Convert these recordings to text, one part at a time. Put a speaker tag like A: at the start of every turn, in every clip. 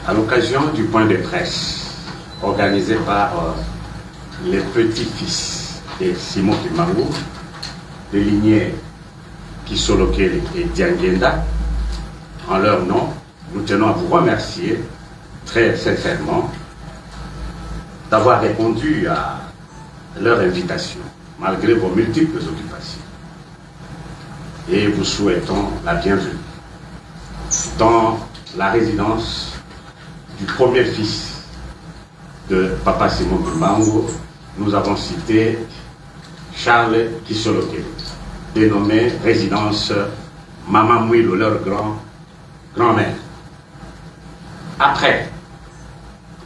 A: À l'occasion du point de presse organisé par les petits-fils de Simon Kimbangu, de lignée Kisolokele et Diangenda, en leur nom, nous tenons à vous remercier très sincèrement d'avoir répondu à leur invitation, malgré vos multiples occupations. Et vous souhaitons la bienvenue dans la résidence du premier fils de Papa Simon Kimbangu. Nous avons cité Charles Kisolokele, dénommé résidence Maman Mouilo, leur grand-mère. Après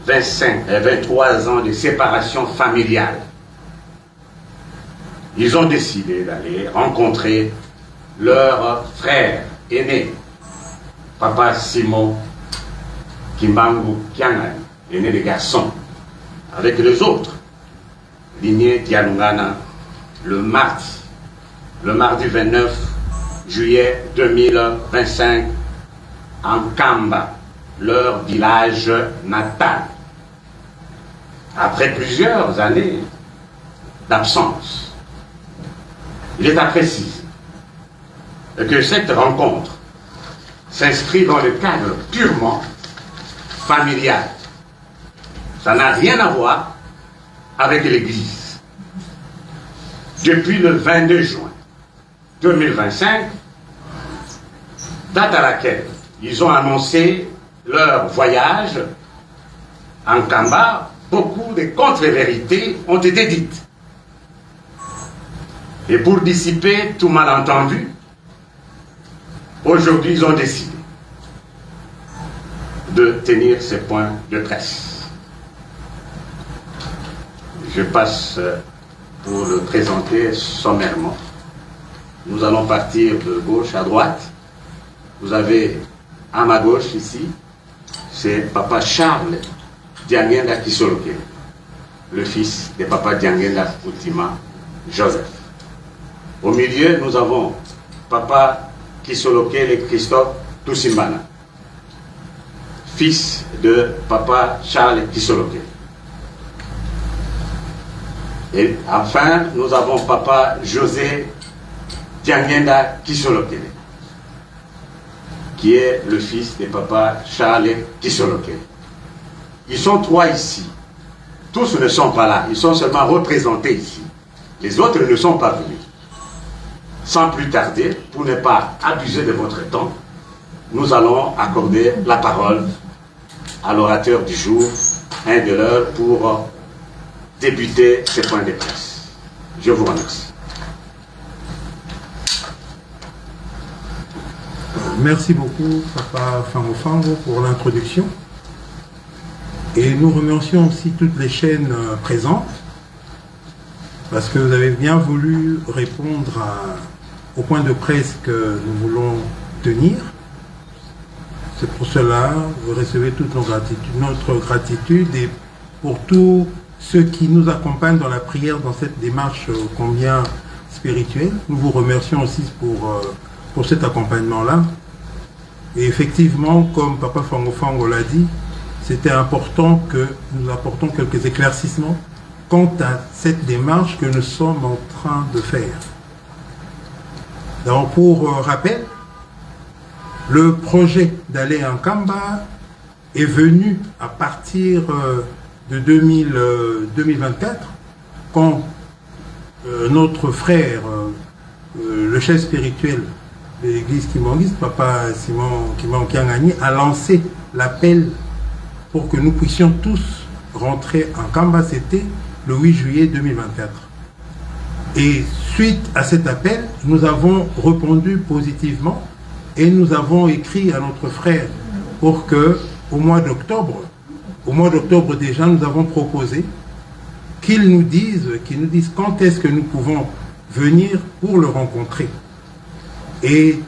A: 25 et 23 ans de séparation familiale, ils ont décidé d'aller rencontrer leur frère aîné, Papa Simon Kimbangu Kiangani, aîné des garçons, avec les autres lignées Dialungana, le mardi 29 juillet 2025, en Kamba, leur village natal. Après plusieurs années d'absence, il est à préciser que cette rencontre s'inscrit dans le cadre purement familial. Ça n'a rien à voir avec l'Église. Depuis le 22 juin 2025, date à laquelle ils ont annoncé leur voyage en Kamba, beaucoup de contre-vérités ont été dites. Et pour dissiper tout malentendu, aujourd'hui, ils ont décidé de tenir ces points de presse. Je passe pour le présenter sommairement. Nous allons partir de gauche à droite. Vous avez à ma gauche ici, c'est Papa Charles Diangenda Kisolokele, le fils de Papa Diangenda Outima Joseph. Au milieu, nous avons Papa Kisolokele Christophe Tousimbana, fils de Papa Charles Kisolokele. Et enfin, nous avons Papa José Diangenda Kisolokele, qui est le fils de Papa Charles Kisolokele. Ils sont trois ici. Tous ne sont pas là. Ils sont seulement représentés ici. Les autres ne sont pas venus. Sans plus tarder, pour ne pas abuser de votre temps, nous allons accorder la parole à l'orateur du jour, un de leurs, pour débuter ces points de presse. Je vous remercie.
B: Merci beaucoup, Papa Fango, pour l'introduction. Et nous remercions aussi toutes les chaînes présentes, parce que vous avez bien voulu répondre au point de presse que nous voulons tenir. C'est pour cela que vous recevez toute notre gratitude, et pour tous ceux qui nous accompagnent dans la prière, dans cette démarche combien spirituelle. Nous vous remercions aussi pour cet accompagnement-là. Et effectivement, comme Papa Fango l'a dit, c'était important que nous apportons quelques éclaircissements quant à cette démarche que nous sommes en train de faire. Donc, pour rappel, le projet d'aller en Kamba est venu à partir de 2024, quand notre frère, le chef spirituel de l'église kimbanguiste, Papa Simon Kiangani, a lancé l'appel pour que nous puissions tous rentrer en Kamba. C'était le 8 juillet 2024. Et suite à cet appel, nous avons répondu positivement et nous avons écrit à notre frère pour que au mois d'octobre déjà, nous avons proposé qu'ils nous disent quand est-ce que nous pouvons venir pour le rencontrer. Et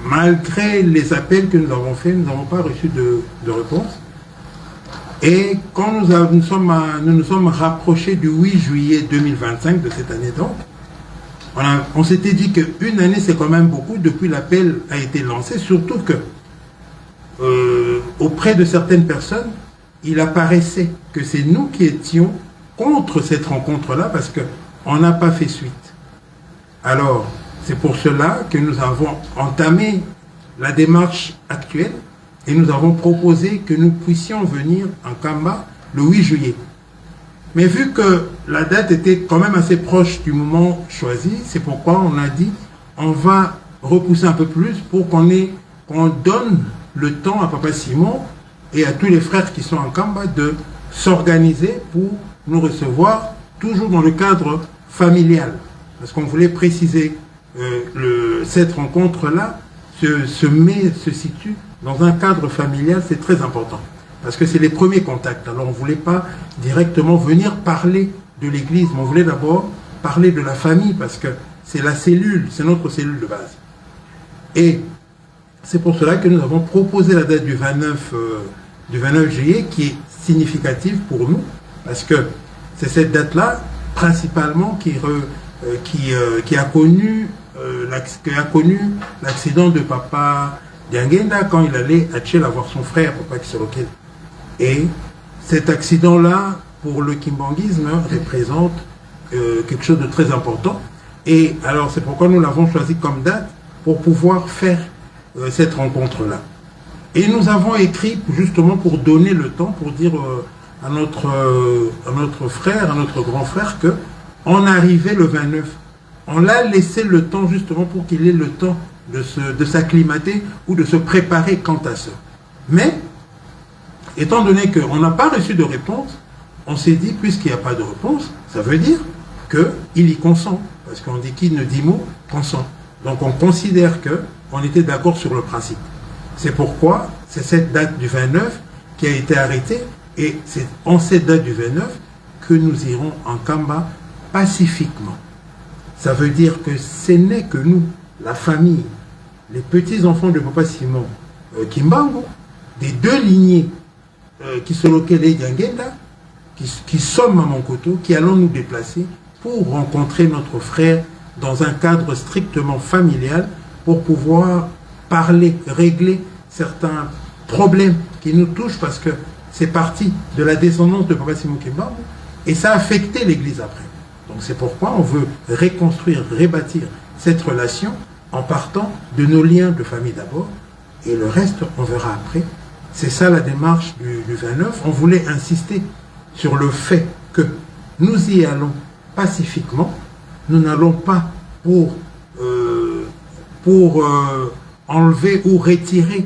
B: malgré les appels que nous avons faits, nous n'avons pas reçu de réponse. Et quand nous nous sommes rapprochés du 8 juillet 2025 de cette année, donc, on s'était dit qu'une année c'est quand même beaucoup depuis l'appel a été lancé, surtout que auprès de certaines personnes, il apparaissait que c'est nous qui étions contre cette rencontre-là parce qu'on n'a pas fait suite. Alors, c'est pour cela que nous avons entamé la démarche actuelle et nous avons proposé que nous puissions venir en Kamba le 8 juillet. Mais vu que la date était quand même assez proche du moment choisi, c'est pourquoi on a dit on va repousser un peu plus pour qu'on donne le temps à Papa Simon et à tous les frères qui sont en Kamba de s'organiser pour nous recevoir, toujours dans le cadre familial. Parce qu'on voulait préciser, cette rencontre-là se situe dans un cadre familial, c'est très important. Parce que c'est les premiers contacts. Alors on ne voulait pas directement venir parler de l'Église, mais on voulait d'abord parler de la famille, parce que c'est la cellule, c'est notre cellule de base. Et c'est pour cela que nous avons proposé la date du 29 juillet, qui est significative pour nous, parce que c'est cette date-là, principalement, qui a connu l'accident de Papa Diangenda quand il allait à Tchela voir son frère, Papa Kisolokel. Et cet accident-là, pour le kimbanguisme, représente quelque chose de très important. Et alors, c'est pourquoi nous l'avons choisi comme date, pour pouvoir faire cette rencontre-là. Et nous avons écrit justement pour donner le temps, pour dire à notre frère, à notre grand frère, qu'on arrivait le 29. On l'a laissé le temps justement pour qu'il ait le temps de s'acclimater ou de se préparer quant à ça. Mais, étant donné qu'on n'a pas reçu de réponse, on s'est dit, puisqu'il n'y a pas de réponse, ça veut dire qu'il y consent. Parce qu'on dit qui ne dit mot, consent. Donc on considère qu'on était d'accord sur le principe. C'est pourquoi c'est cette date du 29 qui a été arrêtée, et c'est en cette date du 29 que nous irons en Kamba pacifiquement. Ça veut dire que ce n'est que nous, la famille, les petits-enfants de Papa Simon Kimbangu, des deux lignées Kisolokele et Diangenda, qui sommes à Monkoto, qui allons nous déplacer pour rencontrer notre frère dans un cadre strictement familial, pour pouvoir parler, régler certains problèmes qui nous touchent, parce que c'est parti de la descendance de Papa Simon Kimbangu, et ça a affecté l'Église après. Donc c'est pourquoi on veut reconstruire, rebâtir cette relation en partant de nos liens de famille d'abord, et le reste on verra après. C'est ça la démarche du 29. On voulait insister sur le fait que nous y allons pacifiquement. Nous n'allons pas pour enlever ou retirer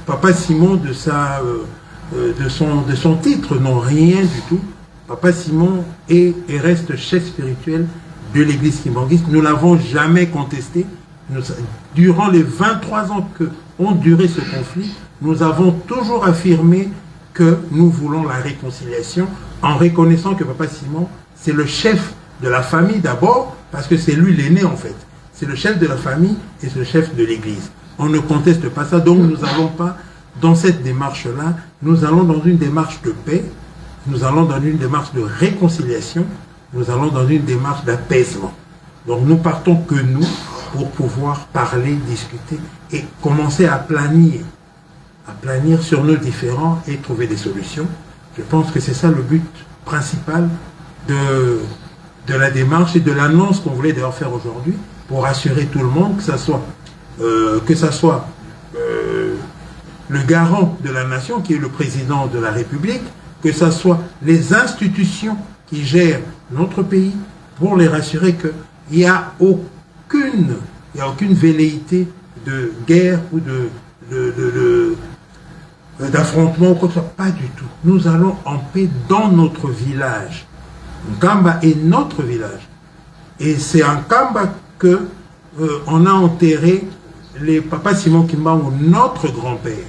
B: Papa Simon de son titre. Non, rien du tout. Papa Simon est et reste chef spirituel de l'église kimbanguiste. Nous ne l'avons jamais contesté. Durant les 23 ans que ont duré ce conflit, nous avons toujours affirmé que nous voulons la réconciliation, en reconnaissant que Papa Simon, c'est le chef de la famille d'abord, parce que c'est lui l'aîné en fait. C'est le chef de la famille et c'est le chef de l'église. On ne conteste pas ça, donc nous n'allons pas dans cette démarche-là, nous allons dans une démarche de paix, nous allons dans une démarche de réconciliation, nous allons dans une démarche d'apaisement. Donc nous partons que nous pour pouvoir parler, discuter et commencer à planir sur nos différends et trouver des solutions. Je pense que c'est ça le but principal de la démarche et de l'annonce qu'on voulait d'ailleurs faire aujourd'hui, pour rassurer tout le monde, que ça soit le garant de la nation, qui est le président de la République, que ce soit les institutions qui gèrent notre pays, pour les rassurer qu'il n'y a aucune velléité de guerre ou d'affrontement ou quoi que ce soit. Pas du tout. Nous allons en paix dans notre village. Nkamba est notre village. Et c'est en Kamba que on a enterré les Papa Simon Kimbangu, notre grand-père.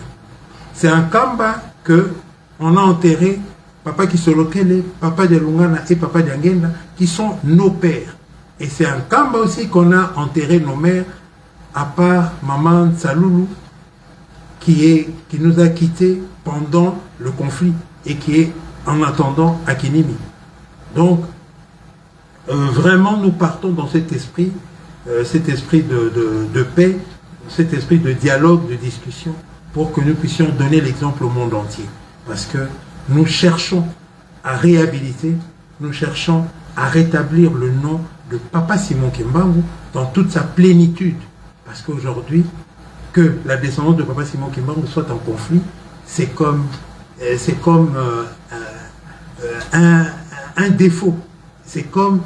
B: C'est en Kamba que on a enterré Papa Kisolokele, Papa de Lungana et Papa Diangenda, qui sont nos pères. Et c'est en Kamba aussi qu'on a enterré nos mères, à part Maman Saloulou, qui nous a quittés pendant le conflit et qui est en attendant à Kinimi. Donc, vraiment, nous partons dans cet esprit de paix, cet esprit de dialogue, de discussion, pour que nous puissions donner l'exemple au monde entier. Parce que nous cherchons à réhabiliter, nous cherchons à rétablir le nom de Papa Simon Kimbangu dans toute sa plénitude. Parce qu'aujourd'hui, que la descendance de Papa Simon Kimbangu soit en conflit, c'est comme un défaut. C'est comme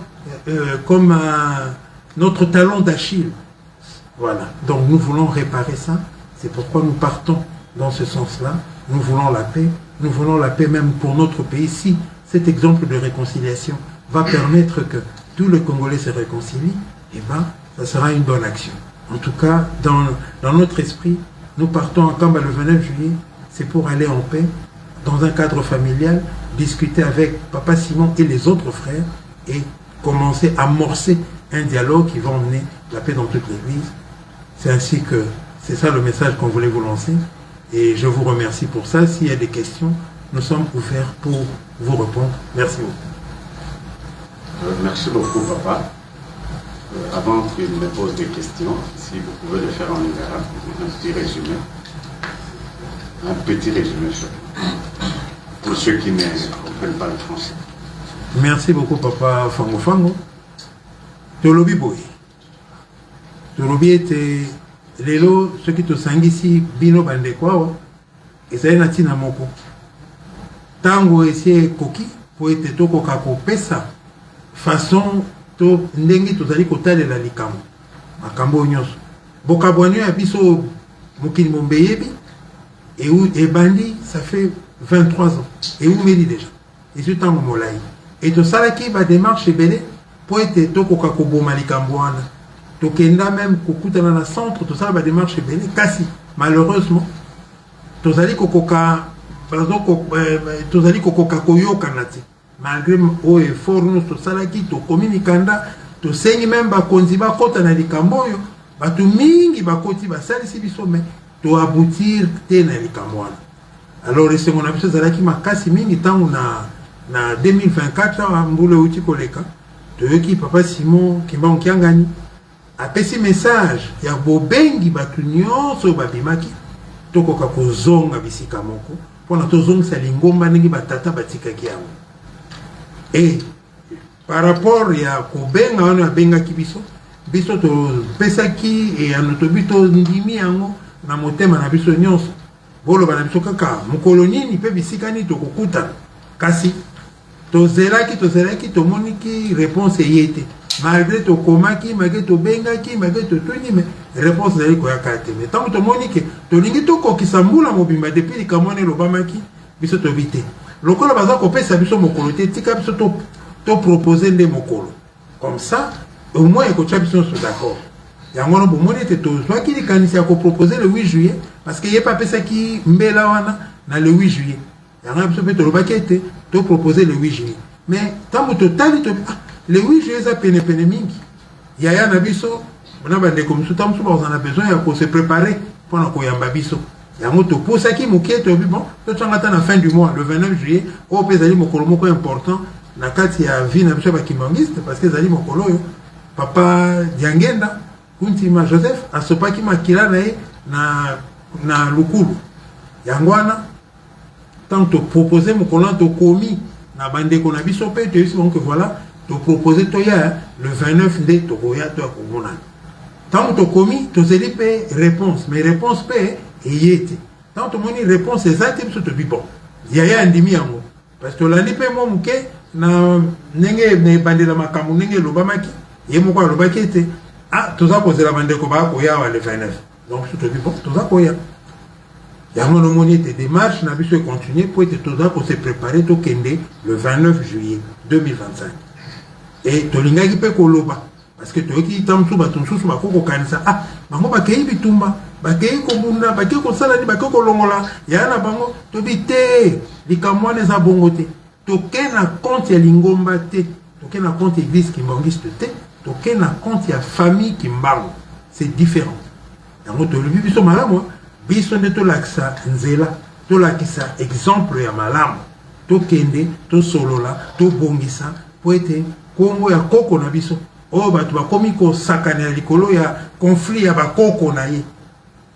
B: notre talon d'Achille. Voilà. Donc nous voulons réparer ça. C'est pourquoi nous partons dans ce sens-là. Nous voulons la paix. Nous voulons la paix même pour notre pays. Si cet exemple de réconciliation va permettre que tous les Congolais se réconcilient, eh bien, ça sera une bonne action. En tout cas, dans notre esprit, nous partons en Kamba le 29 juillet. C'est pour aller en paix, dans un cadre familial, discuter avec Papa Simon et les autres frères et commencer à amorcer un dialogue qui va emmener la paix dans toute l'Église. C'est ainsi que c'est ça le message qu'on voulait vous lancer. Et je vous remercie pour ça. S'il y a des questions, nous sommes ouverts pour vous répondre. Merci beaucoup.
A: Merci beaucoup, papa. Avant qu'il me pose des questions, si vous pouvez le faire en lingala, un petit résumé. Un petit résumé pour ceux qui ne comprennent pas le français.
B: Merci beaucoup, papa Fango Fango. Tolobi boy. Tolobi était lelo ceux qui te sangisi bino bande kwa et ça na tina moko. Tango essayer koki pour être toko kako pesa façon to ndengi tozali kotale la likambo. Makambo nyonso. Bokabwanyo ya biso mokili mombeyebi et bandi ça fait 23 ans. Et où me dit déjà. Et ce temps molai. Et tout ça là qui va démarche belé pour être toko kako boma likambo wana. Tokenda même kokuta na centre tout ça va démarche belé kasi malheureusement tozali kokoka pardon tozali kokoka koyoka nati malgré au effort nous tout ça là qui to communicanda to sengi même ba konzi ba kota na likambo yo batu mingi ba koti ba salisi biso mais to aboutir te na likambo wana. Alors c'est mon avis ça là qui makasi mingi tangu na 2024 mbule uti koleka to yoki Papa Simon Kimbangu kiangani apesi message ya bobengi batu nyonso babimaki tokoka kozonga bisika moko pona tozongisa lingomba ndenge batata batikaki yango. Et par rapport ya kobenga wana abengaki biso topesaki e anotobi tondimi yango na motema na biso nyonso boloba na biso kaka mokolo nini mpe bisika nini tokokuta kasi tozelaki tomoniki réponse eyete malgré tokomaki malgré tobengaki malgré totuni mais réponse ezali koyaka te mais ntango tomoni ke tolingi tokokisa mbula mobimba depuis likambo wana elobamaki biso tobi te lokola baza kopesa biso mokolo te tika biso topropose nde mokolo comme ça au moins ekotya biso nyonso d'accord yango wana bomoni ete tozwaki likanisi ya kopropose le 8 juillet parce que ye mpe apesaki mbela wana na le 8 juillet yango biso mpe tolobaki ete topropose le 8 juillet mais ntango totali tobi le 8 juillet eza penepene mingi yaya na biso na bandeko mosusu ntango mosusu bazala na besoin ya kose préparer mpona koyamba biso yango topusaki mokie tobi bon totanga ata na fin du mois le 29 juillet oyo mpe ezali mokolo moko important na kati ya vie na biso ya bakimbangiste parce que ezali mokolo oyo papa Diangenda Kuntima Joseph asopaki makila na ye na lukulu yango wana ntango topropose mokolo wana tokomi na bandeko na biso mpe toyebisi bango ke voilà topropose toya le 29 nde tokoya to ya komonana ntango tokomi tozeli mpe réponse mais réponse mpe eye te ntango tomoni réponse eza te biso tobi bon yaya andimi yango parce que tolandi mpe mwa moke na ndenge na ebandela makambo ndenge elobamaki ye moko alobaki ete toza kozela bandeko bakoya awa le 29 donc biso tobi bon toza koya yango nomoni ete démarche na biso econtinue po ete toza kose préparer tokende le 29 juillet 2025 et tolingaki mpe koloba parce que toyoki ntango mosusu bato mosusu bakokokanisa bango bakei bitumba bakei kobunda bakei kosala ni bakei kolongola yaya na bango tobi te likambo wana eza bongo te toke na compte ya lingomba te toke na compte église kimbangiste te toke na compte ya famille Kimbangu c'est différent yango tolobi biso malamu biso nde tolakisa nzela tolakisa exemple ya malamu tokende tosolola tobongisa po ete kongo ya koko na biso oyo bato bakomi kosakana ya likolo ya conflit ya bakoko na ye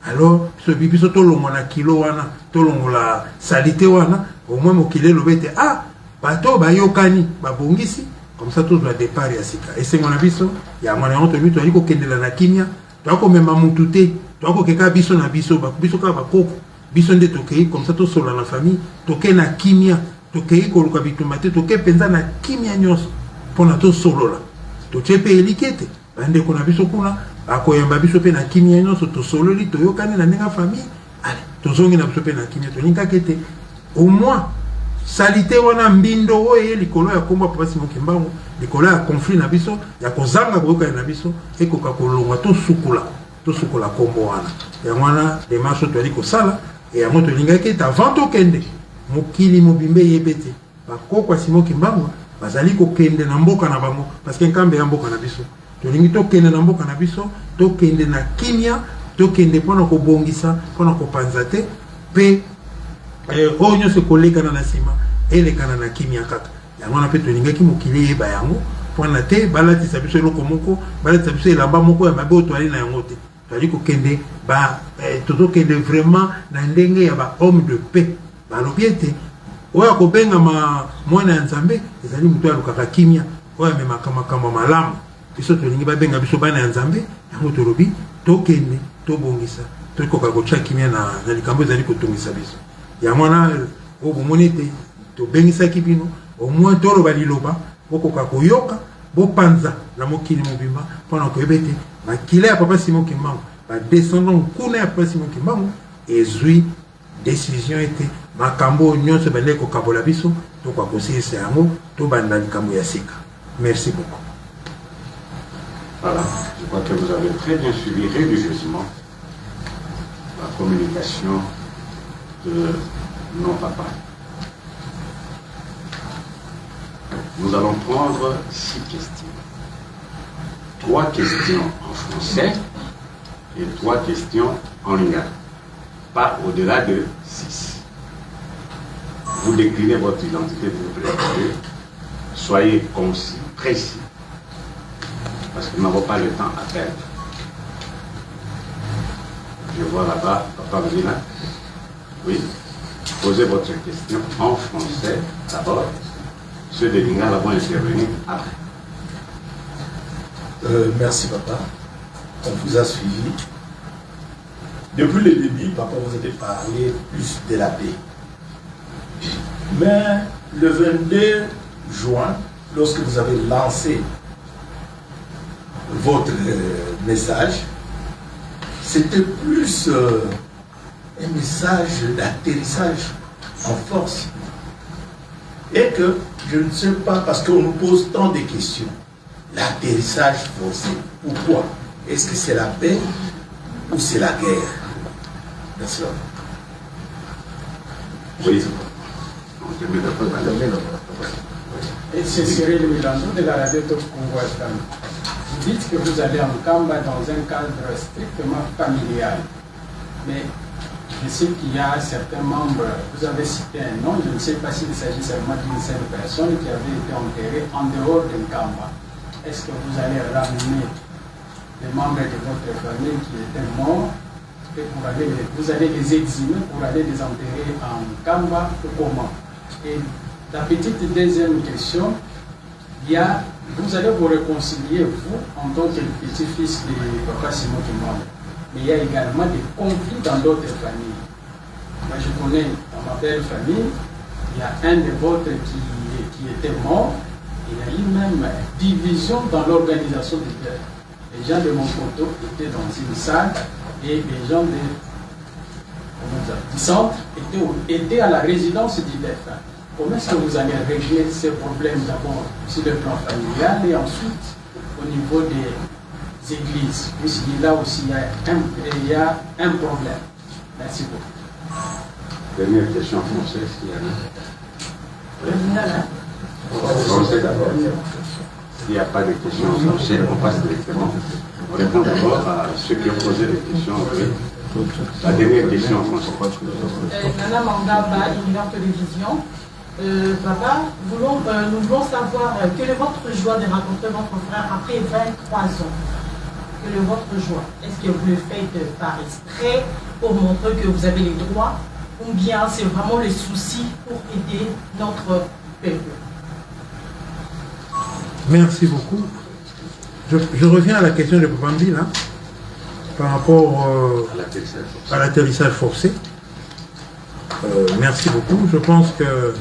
B: alors biso tolongo na kilo wana tolongo la salité wana au moins mokile lobete ah bato bayokani babongisi comme ça tout le départ ya sika et c'est mon abiso ya mwana on tobi to aliko kendela na kimia to ko mema mutu te to ko keka biso na biso biso ka bakoko biso nde tokei comme ça to sola na famille toke na kimia tokei ko luka bitumate toke penza na kimia nyos pona to solola to chepe elikete bande ko na biso kuna akoyamba biso pe na kimia nyos to sololi to yokani na nenga famille allez to zongi na biso pe na kimia to ninga kete au moins salité wana mbindo oye likolo ya komba papa Simon Kimbangu likolo ya conflit na biso ya kozanga boyoka na biso ekoka kolongwa to sukula kombo wana ya mwana démarche to ali kosala et ya moto lingaki ta vento kende mokili mobimbe yebete bakoko Simon Kimbangu bazali ko kende na mboka na bango parce que nkambe ya mboka na biso to lingi to kende na mboka na biso to kende na kimia to kende pona ko bongisa pona ko panzate pe onyo se koleka na nasima elekana na kimia kaka yango na pe to lingaki mokili yeba yango pona te balati sabiso loko moko balati sabiso elamba moko ya mabe to ali na yango te to ali ko kende ba to kende vraiment na ndenge ya ba homme de paix ba lobiete oya ko benga mwana ya Nzambe ezali mutu ya lukaka kimia oya mema kama malamu biso to lingi ba benga biso bana ya Nzambe yango to lobi to kende to bongisa to ko ka gocha kimia na likambo ezali ko tongisa biso ya mwana o bomonete to bengisa kibino au moins tolo baliloba bokoka koyoka bopanza na mokili mobimba pona ko ebete makile ya papa Simon Kimbangu ba descendant kuna ya papa Simon Kimbangu ezui décision était makambo nyonso bale ko kabola biso to kwa kosisa yango to banda likambo ya sika. Merci beaucoup.
A: Voilà, je crois que vous avez très bien suivi religieusement la communication de nos papas. Nous allons prendre 6 questions. 3 questions en français et 3 questions en lingala. Pas au-delà de 6. Vous déclinez votre identité, vous présentez. Soyez concis, précis. Parce que nous n'avons pas le temps à perdre. Je vois là-bas, papa Vina. Oui. Posez votre question en français d'abord. Ceux de Lingala vont intervenir après.
C: Merci papa. On vous a suivi. Depuis le début, papa, vous avez parlé plus de la paix. Mais le 22 juin, lorsque vous avez lancé votre message, c'était plus un message d'atterrissage en force. Et que je ne sais pas, parce qu'on nous pose tant de questions. L'atterrissage forcé, pourquoi? Est-ce que c'est la paix ou c'est la guerre? Merci.
A: Oui.
D: Et c'est Cyril Milando de la radio Top Congo FM. Vous dites que vous allez en Kamba dans un cadre strictement familial. Mais je sais qu'il y a certains membres, vous avez cité un nom, je ne sais pas s'il s'agit seulement d'une seule personne qui avait été enterrée en dehors d'un Kamba. Est-ce que vous allez ramener les membres de votre famille qui étaient morts et vous allez les exiler pour aller les enterrer en Kamba ou comment? Et la petite deuxième question, vous allez vous réconcilier, vous, en tant que petit-fils de papa Simon Kimbangu. Mais il y a également des conflits dans d'autres familles. Moi, je connais dans ma belle famille, il y a un de vôtres qui était mort. Il y a eu même division dans l'organisation du père. Les gens de mon poteau étaient dans une salle et les gens du centre étaient à la résidence du défunt. Comment est-ce que vous allez régler ces problèmes d'abord sur le plan familial et ensuite au niveau des églises? Puisque là aussi il y a un problème. Merci beaucoup.
A: Dernière question en français, s'il y en a. Français d'abord. S'il n'y a pas de questions en français, on passe directement. On répond d'abord à ceux qui ont posé des questions. La dernière question en français.
E: Nana Mangaba, Univers Télévision. Papa, nous voulons savoir quelle est votre joie de rencontrer votre frère après 23 ans. que le vôtre joie? Est-ce que vous le faites par exprès pour montrer que vous avez les droits, ou bien c'est vraiment le souci pour aider notre peuple?
B: Merci beaucoup. Je reviens à la question de Papa Mbila, par rapport à l'atterrissage forcé. Merci beaucoup. Je pense que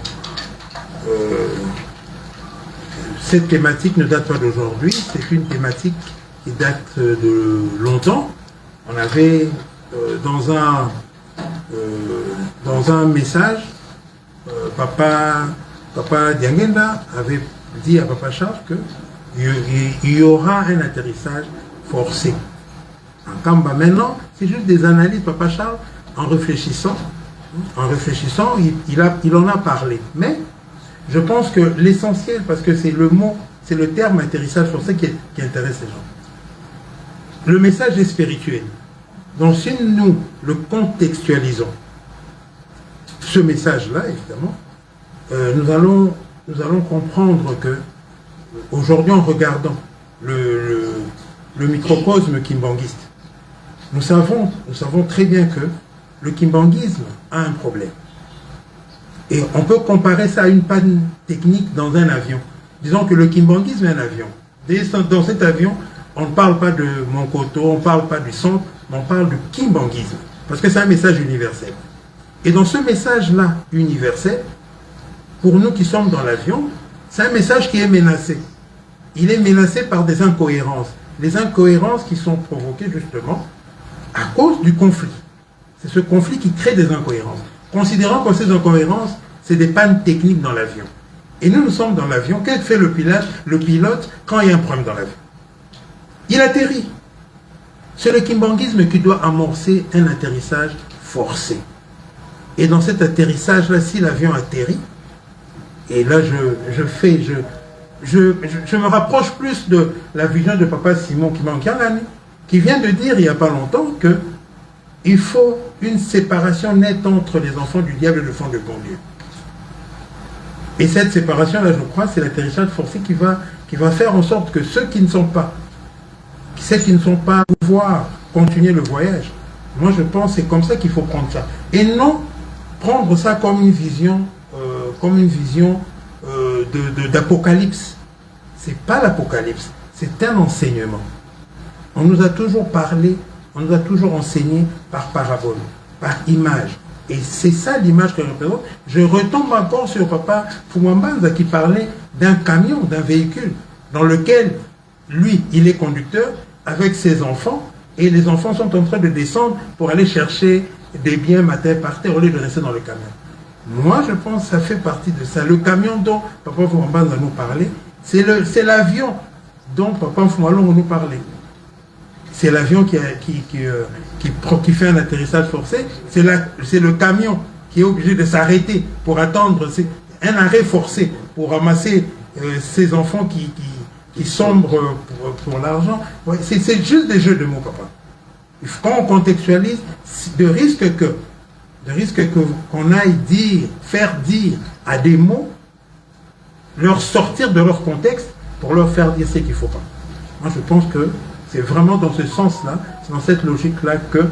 B: cette thématique ne date pas d'aujourd'hui, c'est une thématique qui date de longtemps. On avait dans un message, Papa Diangenda avait dit à Papa Charles qu'il y aura un atterrissage forcé. En Kamba, maintenant, c'est juste des analyses, Papa Charles, en réfléchissant, il en a parlé. Mais je pense que l'essentiel, parce que c'est le terme atterrissage forcé qui intéresse les gens. Le message est spirituel. Donc si nous le contextualisons, ce message-là, évidemment, nous allons comprendre que, aujourd'hui, en regardant le microcosme kimbanguiste, nous savons très bien que le kimbanguisme a un problème. Et on peut comparer ça à une panne technique dans un avion. Disons que le kimbanguisme est un avion. Dans cet avion, on ne parle pas de Monkoto, on ne parle pas du centre, mais on parle du kimbanguisme. Parce que c'est un message universel. Et dans ce message-là, universel, pour nous qui sommes dans l'avion, c'est un message qui est menacé. Il est menacé par des incohérences. Les incohérences qui sont provoquées justement à cause du conflit. C'est ce conflit qui crée des incohérences. Considérant que ces incohérences, c'est des pannes techniques dans l'avion. Et nous sommes dans l'avion. Qu'est-ce que fait le pilote quand il y a un problème dans l'avion? Il atterrit. C'est le kimbanguisme qui doit amorcer un atterrissage forcé. Et dans cet atterrissage-là, si l'avion atterrit, et là je me rapproche plus de la vision de Papa Simon Kimbanguiangani, qui vient de dire il n'y a pas longtemps que il faut une séparation nette entre les enfants du diable et le enfant de bon Dieu. Et cette séparation-là, je crois, c'est l'atterrissage forcé qui va faire en sorte que ceux qui ne sont pas pouvoir continuer le voyage. Moi, je pense que c'est comme ça qu'il faut prendre ça. Et non prendre ça comme une vision d'apocalypse. C'est pas l'apocalypse, c'est un enseignement. On nous a toujours parlé, on nous a toujours enseigné par parabole, par image. Et c'est ça l'image que je représente. Je retombe encore sur Papa Fumambanza qui parlait d'un camion, d'un véhicule, dans lequel, lui, il est conducteur avec ses enfants, et les enfants sont en train de descendre pour aller chercher des biens matériels par terre au lieu de rester dans le camion. Moi, je pense que ça fait partie de ça. Le camion dont Papa Fumambanza nous parlait, c'est l'avion dont Papa Fumambanza nous parlait. C'est l'avion qui fait un atterrissage forcé. C'est le camion qui est obligé de s'arrêter pour attendre un arrêt forcé pour ramasser ces enfants qui sombrent pour l'argent. Ouais, c'est juste des jeux de mots, papa. Quand on contextualise, de risque qu'on aille faire dire à des mots, leur sortir de leur contexte pour leur faire dire ce qu'il ne faut pas. Moi, je pense que c'est vraiment dans ce sens-là, c'est dans cette logique-là que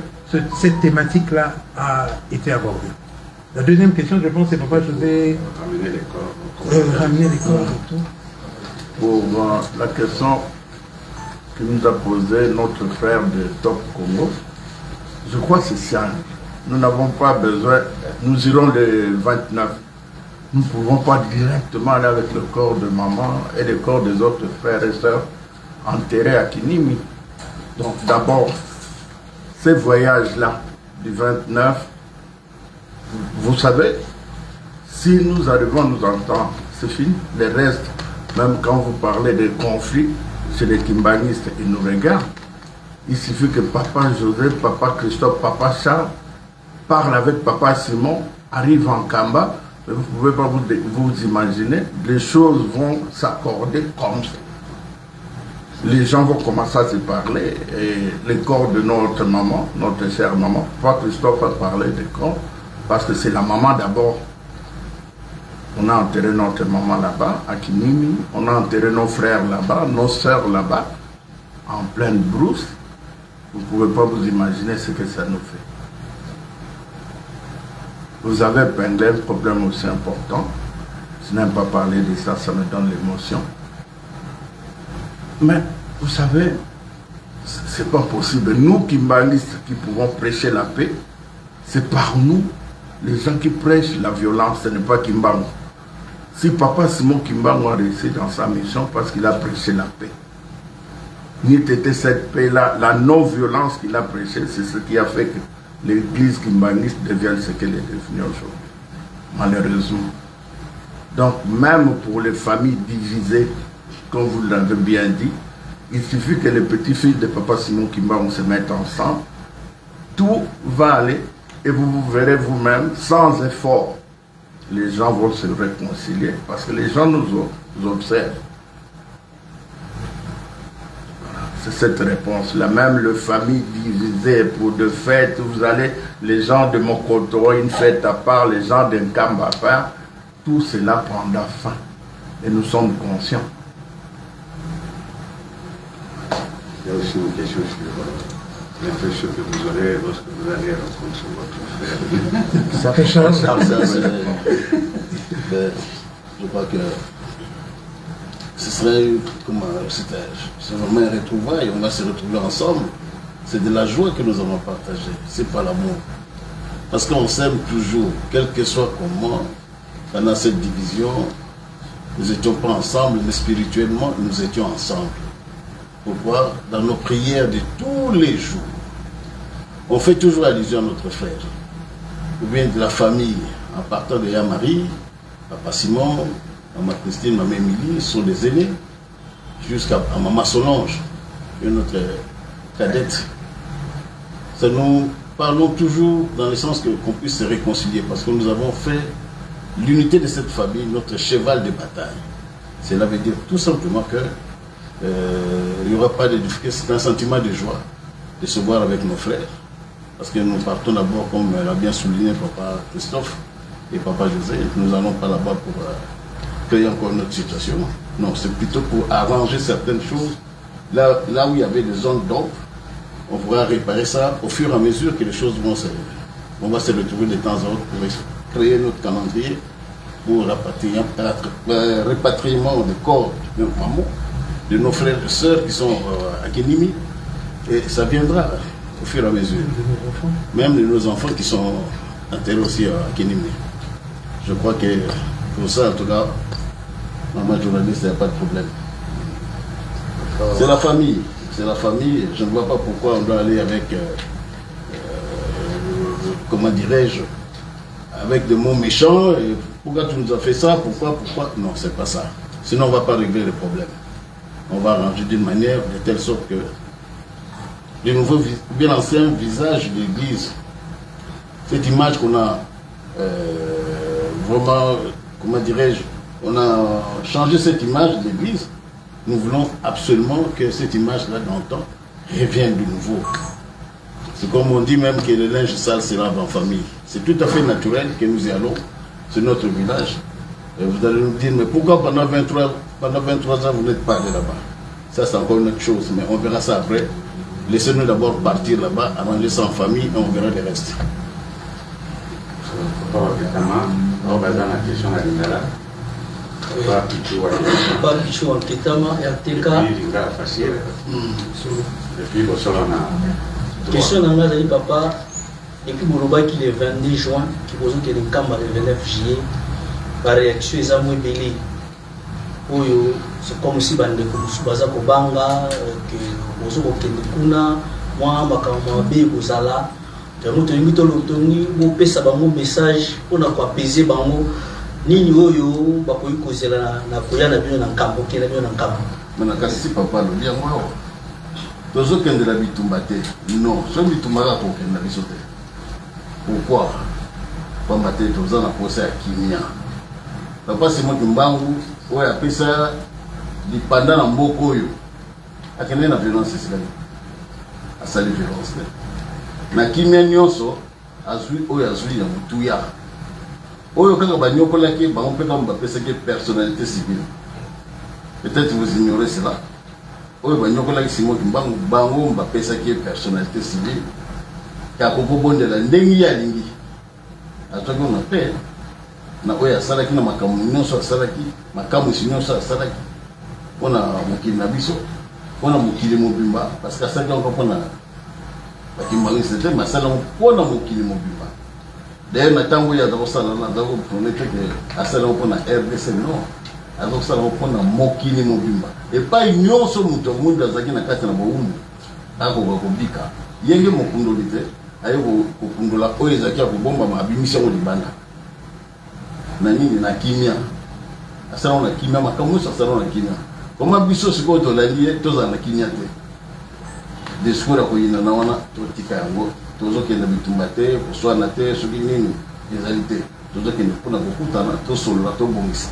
B: cette thématique-là a été abordée. La deuxième question, je pense, c'est pourquoi je vais ramener les corps et tout.
F: Pour la question que nous a posée notre frère de Top Congo, je crois que c'est simple. Nous n'avons pas besoin, nous irons le 29. Nous ne pouvons pas directement aller avec le corps de maman et le corps des autres frères et sœurs enterrés à Kinimi. Donc d'abord, ces voyages-là du 29, vous savez, si nous arrivons à nous entendre, c'est fini. Le reste, même quand vous parlez de conflits, chez les kimbanguistes, ils nous regardent. Il suffit que Papa Joseph, Papa Christophe, Papa Charles parlent avec Papa Simon, arrivent en Kamba, vous ne pouvez pas vous imaginer, les choses vont s'accorder comme ça. Les gens vont commencer à se parler, et le corps de notre maman, notre chère maman, Papa Christophe a parlé de corps, parce que c'est la maman d'abord. On a enterré notre maman là-bas, à Kinimi, on a enterré nos frères là-bas, nos sœurs là-bas, en pleine brousse. Vous ne pouvez pas vous imaginer ce que ça nous fait. Vous avez épinglé un problème aussi important. Je n'aime pas parler de ça, ça me donne l'émotion. Mais vous savez, c'est pas possible. Nous, Kimbalistes, qui pouvons prêcher la paix, c'est par nous, les gens qui prêchent la violence, ce n'est pas Kimbangu. Si Papa Simon Kimbangu a réussi dans sa mission parce qu'il a prêché la paix, n'eût été cette paix-là, la non-violence qu'il a prêchée, c'est ce qui a fait que l'église kimbanguiste devienne ce qu'elle est devenue aujourd'hui, malheureusement. Donc, même pour les familles divisées, comme vous l'avez bien dit, il suffit que les petits-fils de Papa Simon Kimbangu se mettent ensemble, tout va aller et vous verrez vous-même, sans effort, les gens vont se réconcilier parce que les gens nous observent. C'est cette réponse-là. Même les familles divisées pour de fêtes, vous allez, les gens de Mokoto, une fête à part, les gens d'Nkamba à part, tout cela prendra fin. Et nous sommes conscients.
A: Il y a aussi une question sur l'impression que vous aurez lorsque vous allez rencontrer votre frère.
G: Je crois que ce serait comme c'est vraiment un retrouvaille, on va se retrouver ensemble. C'est de la joie que nous allons partager, c'est pas l'amour. Parce qu'on s'aime toujours, quel que soit comment, pendant cette division, nous n'étions pas ensemble, mais spirituellement, nous étions ensemble. Pourquoi? Dans nos prières de tous les jours, on fait toujours allusion à notre frère, ou bien de la famille, en partant de Yamari, Papa Simon, Maman Christine, Maman Émilie, sont des aînés, jusqu'à Maman Solange, et notre cadette. Ça nous parlons toujours dans le sens qu'on puisse se réconcilier, parce que nous avons fait l'unité de cette famille, notre cheval de bataille. Cela veut dire tout simplement que il n'y aura pas de difficulté, c'est un sentiment de joie de se voir avec nos frères. Parce que nous partons d'abord, comme l'a bien souligné Papa Christophe et Papa José, nous n'allons pas là-bas pour créer encore notre situation. Non, c'est plutôt pour arranger certaines choses. Là où il y avait des zones d'ombre, on pourra réparer ça au fur et à mesure que les choses vont se... On va se retrouver de temps en temps pour créer notre calendrier pour le répatriement des corps de nos mamans, de nos frères et sœurs qui sont à Kénimi. Et ça viendra au fur et à mesure. Même de nos enfants qui sont enterrés aussi à Kénimi. Je crois que pour ça, en tout cas, maman journaliste, il n'y a pas de problème. C'est la famille. C'est la famille. Je ne vois pas pourquoi on doit aller avec, comment dirais-je, avec des mots méchants. Et pourquoi tu nous as fait ça? Pourquoi? Non, c'est pas ça. Sinon, on ne va pas régler le problème. On va arranger d'une manière de telle sorte que de nouveau, bien l'ancien visage de l'Église, cette image qu'on a vraiment, comment dirais-je, on a changé cette image de l'Église. Nous voulons absolument que cette image-là dans le temps revienne de nouveau. C'est comme on dit même que le linge sale se lave en famille. C'est tout à fait naturel que nous y allons, c'est notre village. Et vous allez nous dire, mais pourquoi pendant 23 ans vous n'êtes pas allé là-bas? Ça c'est encore une autre chose, mais on verra ça après. Laissez-nous d'abord partir là-bas, arranger ça en famille et on verra le reste.
H: Bapichu Anketama et Ateka. Question dans la papa, et puis Bourouba qui le 22 juin, qui pose que le Kamba le 29 juillet, par réaction les amours belés. C'est comme si bande baza kobanga que bozo kokende kuna moi makamwa be kozala yango tolingi tolotongi bopesa bango message mpona koapaiser bango nini oyo bakoki kozela na koya na bino na nkambo okenda bino na nkambo
G: mana kasi papa lobi yango awa tozokendela bitumba te non so bitumba kaka kokenda biso te pourquoi pamba te toza na posa ya kimia papa Simon Kimbangu oyo apesa lipanda na mboka oyo akende na violence esilani asali violence te na kimia nyonso azwi oyo azwi ya motuya oyo kaka banyokolaki bango mpe kaka bapesaki personnalité civile. Peut-être vous ignorez cela. oyo banyokolaki Simon Kimbangu bango bapesaki personnalité civile kakokobondela ndenge ye alingi azwaki ona mpe na oyo asalaki na makambo nyonso asalaki makambo esi nyonso asalaki mpona mokili na biso mpona mokili mobimba parce que asalaki yango mpona bakimbangisi te mais asalaki mpona mokili mobimba d'ailleurs na ntango oyo aza kosala wana aza koprone te ke asalaki mpona RDC non aza kosala mpona mokili mobimba epai nyonso moto mundu azalaki na kati na bowumbu akoka kobika yenge mokundoli te aye kokundola oyo ezalaki ya kobombama abimisi yango libanda na nini na kimia asalaki na kimia makambo nyonso asalaki na kimia koma biso sikoyo tolandi ye tozala na kimia te discours ya koyina na wana totika yango tozokende bitumba te koswana te soki nini ezali te tozokende mpona kokutana tosolola tobongisa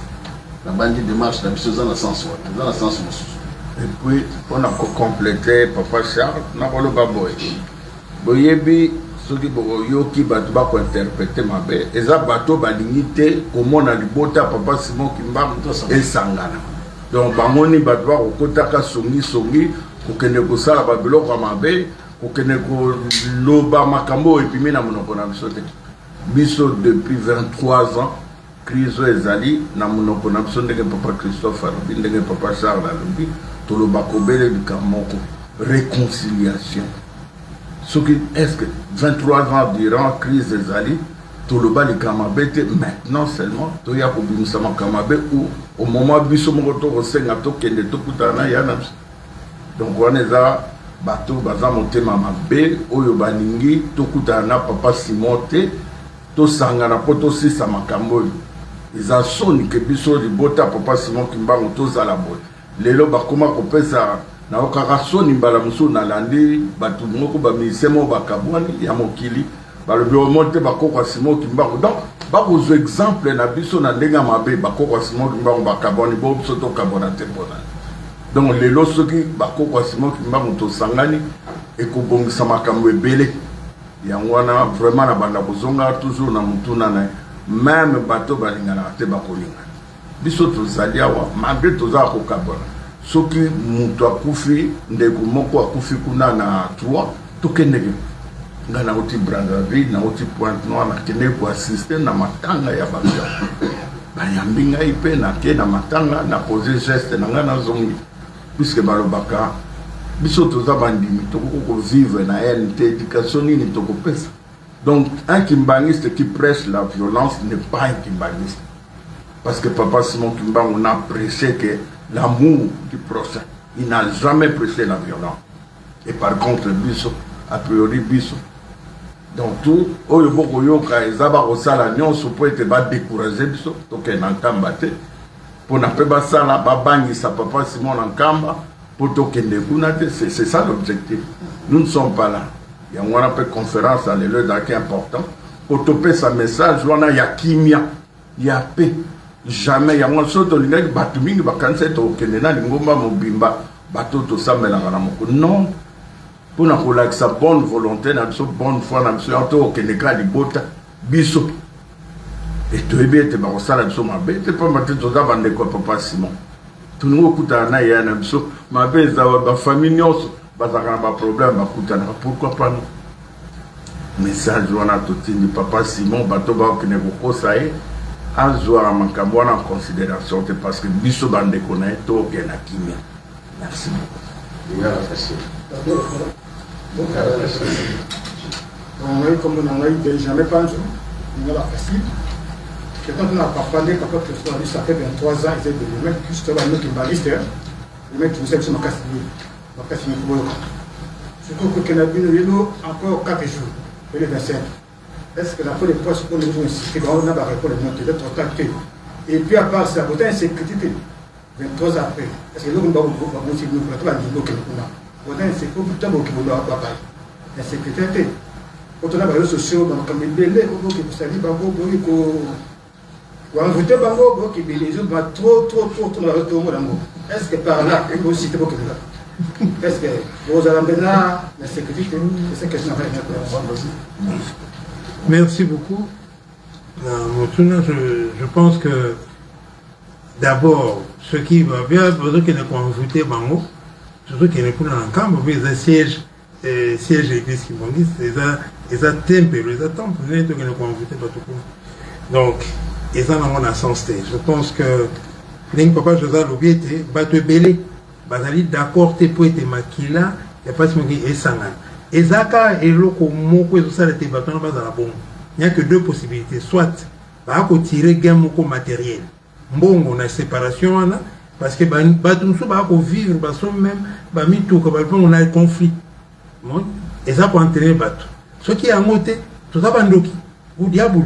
G: na bandi démarche na biso eza na sens wana eza na sens mosusu.
F: Et puis on a complété papa Charles nakoloba boye boyebi soki boyoki bato bakointerprete mabe eza bato balingi te komona libota papa Simon Kimbangu esangana donc bamoni bato bakokotaka songisongi kokende kosala babiloko ya mabe kokende koloba makambo oyo epimi na monoko na biso te biso depuis 23 ans crise oyo ezali na monoko na biso ndenge papa Christophe alobi ndenge papa Charles alobi toloba kobele likambo moko réconciliation soki est-ce que 23 ans durant crise ezali toloba likambo mabe te maintenant seulement toya kobimisa makambo mabe ou au moment biso moko tokosenga tokende tokutana na ya na biso donc wana eza bato baza motema mabe oyo balingi tokutana na papa Simon te tosangana mpo tosisa makambo oyo eza soni ke biso libota papa Simon Kimbangu tozala boye lelo bakoma kopesa na okaka soni mbala mosusu nalandi bato moko baministère moko bakabwani ya mokili balobi omonte bakoko ya Simon Kimbangu donc bakozwa exemple na biso na ndenge ya mabe bakoko ya Simon Kimbangu bakabwani bo biso tokabwana te mpona donc lelo soki bakoko ya Simon Kimbangu tosangani ekobongisa makambo ebele yango wana vraiment na banda kozonga toujours na mutuna na même bato balinganaka te bakolingana biso tozali awa malgré tozala kokabwana soki mutu akufi ndeko moko akufi kuna na 3 tokendeke nga nauti Brazzaville nauti Pointe Noire nakende koassiste na matanga ya bato bayambi ngai mpe nake na matanga na pose geste na nga nazongi puisque balobaka biso toza bandimi tokoko kovivre na NT éducation nini tokopesa donc un kimbangiste qui prêche la violence n'est pas un kimbangiste parce que papa Simon Kimbangu n'a prêché que l'amour du prochain il n'a jamais prêché la violence et par contre biso a priori biso donc tout oyo boko yoka ezaba kosala nyonso po ete badécourager biso tokende na nkamba te mpona mpe basala babangisa papa Simon na nkamba po tokende kuna te c'est ça l'objectif nous ne sommes pas là yango wana mpe conférence alelo ezalaki important po topesa message wana ya kimia ya paix jamais yango so tolingaki bato mingi bakanisa ete tokende na lingomba mobimba bato tosambelaka na moko non mpona kolakisa bonne volonté na biso bonne foi na biso yango tokendeka libota biso e toyebi ete bakosala biso mabe te pamba te toza bandeko ya papa Simon toningi okutana na ye na biso mabe ezawa bafamille nyonso bazalaka na baproblème bakutanaka pourquoi pas non message wana totindi papa Simon bato bakokende kokosa ye azwaka makambo wana en considération te parce que biso bandeko na ye tokende na kimia merci
I: comme on a eu jamais pas un jour, il a facile. Quand on a parlé, quand on a dit ça fait 23 ans, ils étaient des mecs qui se battent, qui balissent, les mecs qui vous savent, c'est ma casse. Surtout que nous encore 4 jours, et les 25. Est-ce que la fois des postes pour nous insister, on a barré pour les monter, d'être contactés. Et puis à part ça, vous avez une sécurité. 23 ans après, est-ce que nous avons aussi nous pour la niveau que nous avons? Vous avez une sécurité qui vous doit pas. La sécurité. Quand on a les réseaux sociaux, comme les bébés, qui vous savez, ou en voter bango, qui les autres vont trop dans le retour. Est-ce que par là, il faut citer beaucoup de là? Est-ce que vous allez là, la sécurité, c'est ce que je n'ai pas.
B: Merci beaucoup. Je pense que d'abord, ce qui va bien, besoin qu'il ne convoite bango, surtout qu'il y a un camp, mais un siège église qui m'ont dit, ils ont tempé, ils ont tempé, ils ont donc, ils ont un sens. Je pense que les papa José Lobiete, va te belé, va aller d'accord, te pour être maquilla, il n'y a pas de ce qui est sangal. Et Zaka et Loko Moko, et tout ça, les bâtons dans la bombe. Il n'y a que deux possibilités. Soit, va tirer gain moko matériel. Bon, on a séparation là, parce que bâton va vivre, même, on a un conflit. Et ça pour entraîner le bateau. Ce qui est en côté, tout ça, bandoki, ou diable.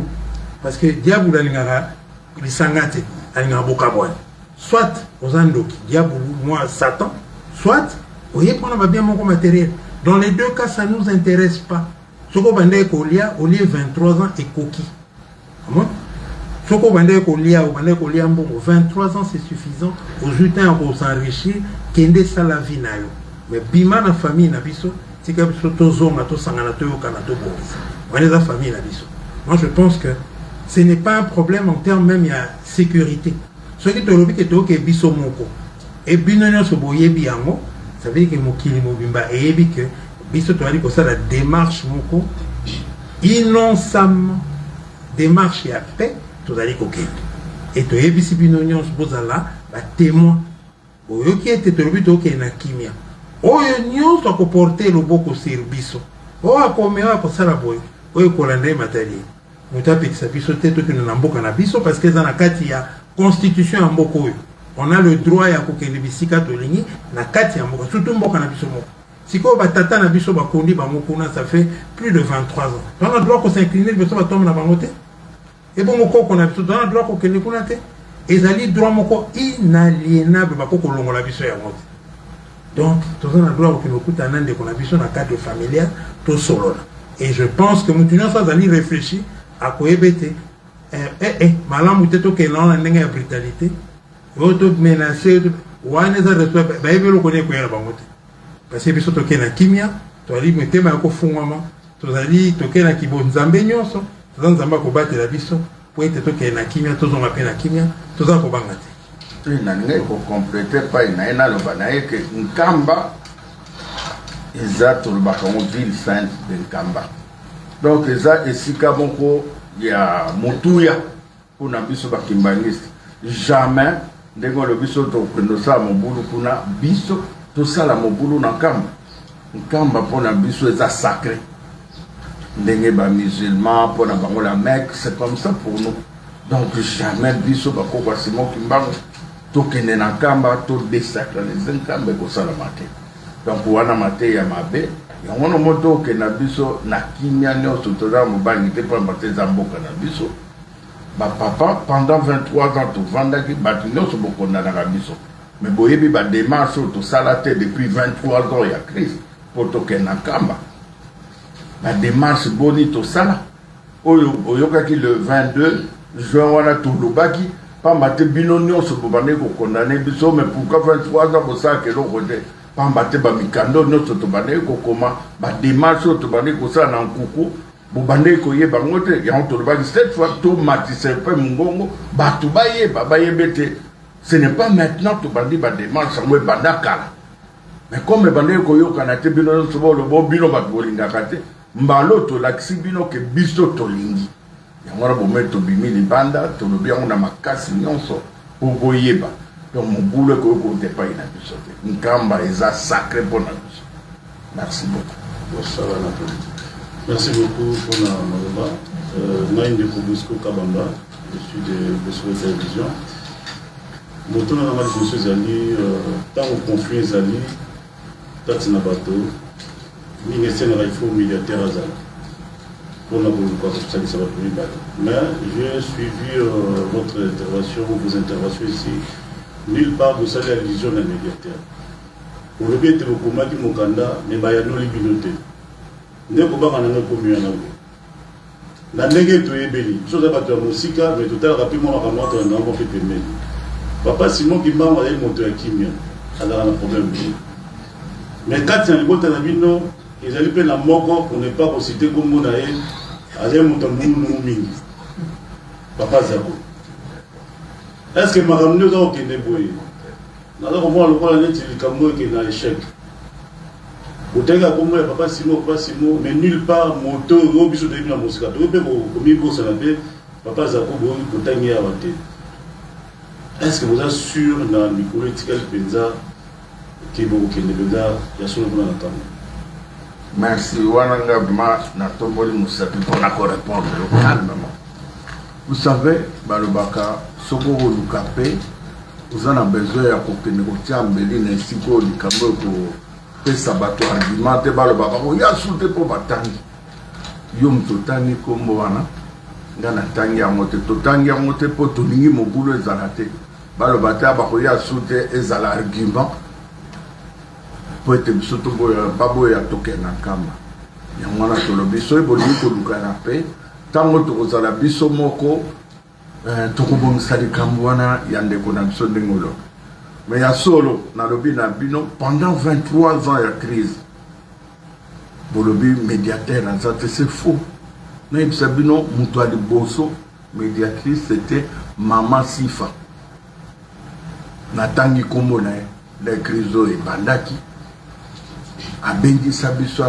B: Parce que diable, il s'engage, il a beaucoup à soit aux andoki, diable, moi, Satan, soit, vous voyez qu'on a bien mon matériel. Dans les deux cas, ça ne nous intéresse pas. Ce qu'on va dire qu'au lieu 23 ans et coquille. Ce qu'on va dire qu'au lieu 23 ans, c'est suffisant. Aux jutins pour s'enrichir, qu'il y ait ça la vie. Mais bima la famille, c'est que moi, je pense que ce n'est pas un problème en termes même de sécurité. Ce qui est le but, c'est biso moko. Et binonyo so boye biango, ça veut dire que mokili mobimba et que biso to ali ko ça la démarche moko innocemment démarche ya paix to ali ko kende. Et to yebisi binonyo so bozala ba témoin. Oyo ki était to but to na kimia. Oyo nyonso ko porter le boko sur biso. O akomera ko sala boye. Oyo ko lande matériel. Mutapikisa biso teto que nous n'amboka na biso parce que dans la kati ya constitution en Moko. On a le droit à kokende bisika tolingi na kati ya Moko. Surtout Mboka na biso Moko. Si ko batata na biso ba kondi ba Moko na ça fait plus de 23 ans. On a le droit qu'on s'incliner biso ba tombe na bangote. Et bon Moko qu'on a biso on a le droit qu'on kende kuna te. Ezali droit Moko inaliénable ba ko kolongola biso ya Moko. Donc tous on a le droit que nous kuta nande qu'on a biso na cadre familial to solo. Et je pense que nous ça allons réfléchir à quoi ébêter. Malam uteto ke na ndenge ya brutalité auto menacer wana za reçoit ba yebelo kone ko yala bangote parce que biso to ke na kimia to ali metema ko fungwama to zali to ke na kibonzambe nyonso to nzamba ko batela biso po ete to ke na kimia to zonga pe na kimia to za ko bangate
F: to na ngai ko compléter pa ina lo banaye ke Nkamba exact le bakon ville sainte de Nkamba donc ça esika bonko ya mutuya kuna biso bakimbangiste jamais ndenge le biso to kwendo sa mobulu kuna biso to sala mobulu na Nkamba pona biso eza sacré ndenge ba musulman pona bango la Mecque c'est comme ça pour nous donc jamais biso bakoko Simon Kimbangu to kende na Nkamba to désacraliser Nkamba ko sala maté donc wana maté ya mabe yango moto ke na biso na kimia nyonso toza mobangi te mpo mbate za mboka na biso bapapa pendant 23 ans tovandaki bato nyonso bokondanaka biso me boyebi badémarche oyo tosala te depuis 23 ans ya Christ mpo tokende na Nkamba badémarche boni tosala oyo oyokaki le 22 juin wana tolobaki pamba te bino nyonso bobandeki kokondane biso me pourquoi 23 ans bosalaka eloko te pamba te bamikando nyonso tobandeki kokoma badémarche oyo tobandeki kosala na nkuku bobandeki koyeba yango te yango tolobaki cette fois tomatise mpe mongongo bato bayebe te ce n'est pas maintenant tobandi badémarche yango ebanda kala mais comme ebandeki koyokana te bino nyonso bolobo bino bato bolingaka te mbala oyo tolakisi bino ke biso tolingi yango wana bomoi tobimi libanda tolobi yango na makasi nyonso po boyeba donc mon boulot que vous n'êtes pas une Nkamba est sacré pour nous. Merci beaucoup.
G: Merci beaucoup pour la Maloba. Naïm de Kobusco Kabamba, je suis de Bosco Télévision. Moto na ngamali Bosco Zali, tant au conflit Zali, Tatina Bato, ministère de l'Info militaire Azali. Pour la Bosco, ça va plus bas. Mais j'ai suivi votre intervention, vos interventions ici. Nulle part vous savez la religion d'un médiateur. Pour le bien de vos combats qui m'ont candidat, mais il y a nos libinotés. Nous avons pas de commun. La négative est belle. Chose à battre à Moussika, mais tout à l'heure, rapidement, on va rentrer dans un fait de Papa Simon qui m'a envoyé monter à Kimia. Alors, on a un problème. Mais quand il y a un bon tabino, ils allaient prendre la mort pour ne pas reciter comme mon aïe. Allez, mon tambour, Papa Zabo. Est-ce que Madame nous a aucun débrouillé? Alors, moi, le roi, il est dans l'échec. Autant que papa Simo, mais nulle part, moto, au biso de la musique. Papa Zako, est-ce que vous êtes sûr dans le politique Penza que vous avez
F: merci. Vous savez, Balobaka, Soko Lukapé, vous en avez besoin de négocier en Béline ainsi que du Cameroun pour sabato argumenté Balobaka. Il y a soutenu pour Batangi. Yom Totani Komboana, Gana Tangi Amote, Totangi Amote pour Toningi Mobulo et Zalate. Balobata, il y a soutenu et Zala argument pour être surtout Baboya Token Nakama. Il y a un tolobiso et Boliko Lukanape. Tango tokozala biso moko tokobongisa likambo wana ya ndeko na biso ndenge olo mais ya solo nalobi na bino pendant 23 ans ya crise bolobi médiateur aza te c'est faux nayebisa bino moto ya liboso médiatrice c'était Mama Sifa natangi kombo na ye la crise oyo ebandaki abengisa biso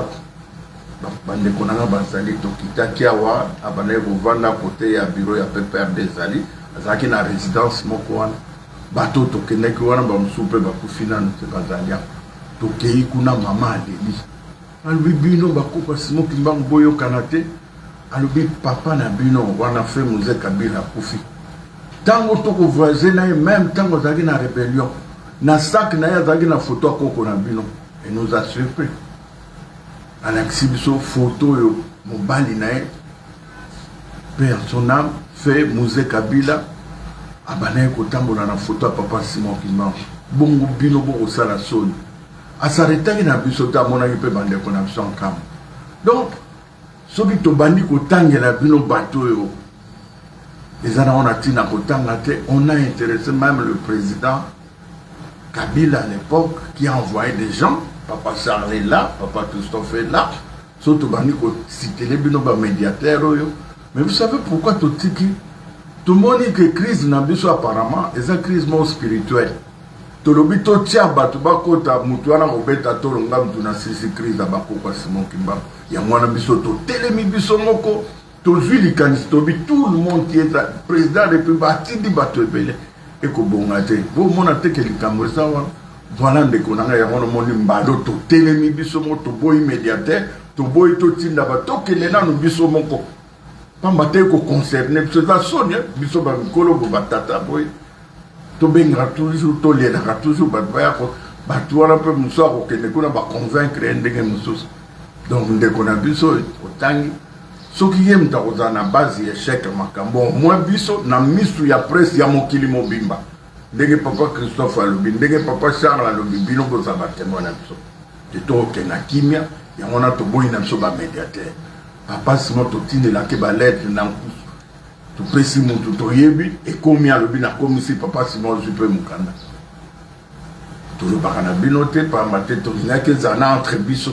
F: bandeko nanga bazali tokitaki awa abanaye kovanda kote ya bureau ya PPRD ezali azalaki na résidence moko wana bato tokendaki wana bamosusu mpe bakufi nano te bazali awa tokei kuna mama aleli alobi bino bakopa Simon Kimbangu boyokana te alobi papa na bino wana fe Moïse Kabila akufi ntango tokovoyage na ye même ntango azalaki na rébellion na sac na ye azalaki na photo akoko na bino et nous a surpris alakisi biso photo yo mobali na ye père son âme fait Moïse Kabila abanaye kotambola na photo ya papa Simon Kimbangu bongo bino bokosala soni asaretaki na biso te amonaki mpe bandeko na biso nkama donc soki tobandi kotangela bino bato oyo eza na wana ntina kotanga te on a intéressé même le président Kabila à l'époque qui a envoyé des gens papa Charles est là, papa Christophe est là. Surtout, citer les binoba médiateurs. Mais vous savez pourquoi tout le monde dit que crise n'a pas apparemment, c'est une crise moins spirituelle. Tout le monde dit que bakota mutuana obeta to ngam tuna sisi crise abako kwa Simon Kimbangu. Ya mwana biso to telemi biso moko to zuli kanistobi tout le monde qui est président de République atindi bato ebele et ko bongate. Bo mona te ke likambo ça wana. Voilà des konanga ya wana moni mbado to telemi biso moko to boy médiateur to boy to tinda ba to kelena no biso moko. Pamba te ko concerné biso za sonia biso ba mikolo bo batata boy. To benga toujours to lela toujours ba ba ko ba to wana pe muso ko kene kuna ba convaincre ndenge muso. Donc ndeko na biso otangi soki yem ta kozana base ya chèque makambo moins biso na misu ya presse ya mokili mobimba. Ndenge papa Christophe alobi, ndenge papa Charles alobi, bino koza ba témoin na biso. Teto ke na kimia ya mona to boyi na biso ba médiateur. Papa Simon to tindela ke ba lettre na nkusu. To presi mutu to yebi e komi alobi na komisi papa Simon jupe mukanda. To lo bakana bino te pa mate to ina ke zana entre biso.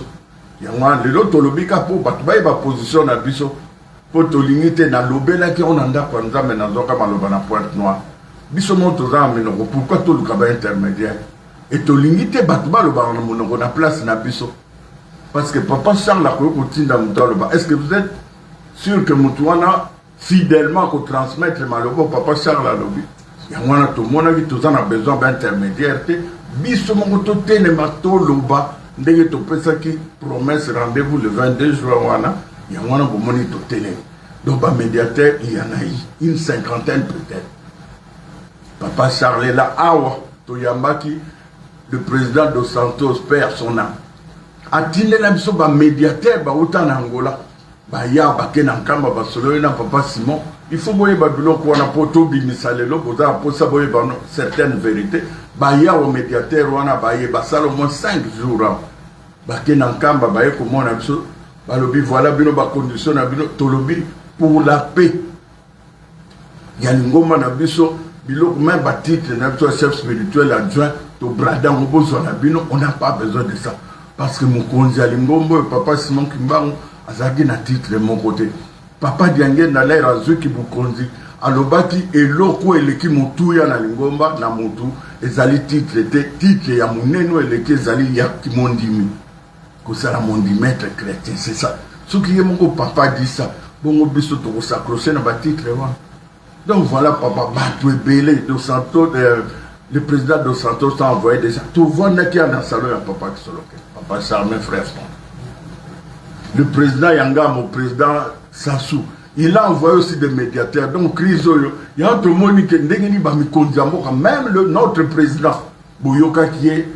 F: Ya mwa lelo to lobi ka po batu ba ba position na biso. Po to limite na lobela ke onanda kwa nzambe na zoka maloba na Pointe Noire. Biso monto za menoko pourquoi tout le cabin intermédiaire et to limité batuba le bar monoko na place na biso parce que papa Charles la ko tinda mutalo ba est-ce que vous êtes sûr que mutuana fidèlement ko transmettre malobo papa Charles la lobi ya mwana to mona ki to za na besoin d'intermédiaire te biso mongo to tene mato loba ndenge to pesa ki promesse rendez-vous le 22 juin wana ya mwana bo moni to tene donc ba médiateur il y en a une cinquantaine peut-être. Papa Charles est là, awa, Toyambaki, le président Dos Santos perd son âme. Atine la biso ba médiateur ba autant en Angola. Ba ya ba kenankamba ba solo na papa Simon. Il faut boyer ba biloko wana poto bimisalelo pour ça pour savoir certaines vérités. Ba ya au médiateur wana ba ye ba salo moins 5 jours. Ba kenankamba ba ye comment na biso ba lobi voilà bino ba condition na bino to lobi pour la paix. Ya ngoma na biso même titre, notre chef spirituel adjoint, on n'a pas besoin de ça. Parce que mon konzi Alingombo, papa Simon Kimbangu, a zagi na titre de mon côté. Papa Diangue, dans l'air azou qui vous konzi, alobaki eloko eleki mutuya na lingomba na mutu ezali titre te titre ya muneno eleki ezali ya kimondimi kosala mondimètre chrétien c'est ça soki ye moko papa dit ça bongo biso tokosacroche na batitre wana donc voilà papa bato ebele Dos Santos le président Dos Santos a envoyé des gens tovandaki na salon ya papa Kisoloke papa Charmin frère le président Yanga mon président Sassou il a envoyé aussi des médiateurs. Donc, Crisoyo, il y a un monde qui est même notre président, Bouyoka, qui est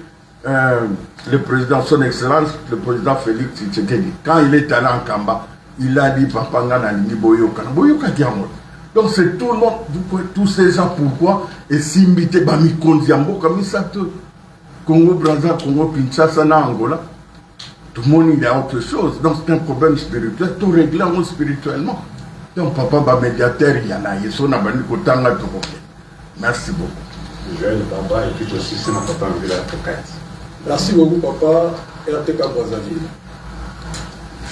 F: le président, son excellence, le président Félix Tshisekedi. Quand il est allé en Kamba, il a dit Papa Nganani Boyoka. Boyoka qui a mort. Donc, c'est tout le monde, vous pouvez, tous ces gens, pourquoi et s'imiter Bami Kondiambo, comme ça, Congo, Brazza, Congo, Kinshasa, Angola. Tout le monde, il y a autre chose. Donc, c'est un problème spirituel, tout réglé spirituellement. Donc, papa, bah, médiateur, il y en a. Ils sont à Banikotanga, tout le monde. Merci beaucoup.
A: Joël Baba, et puis aussi, c'est notre papa, Villa Tokate.
J: Merci beaucoup, papa. RTK Brazzaville.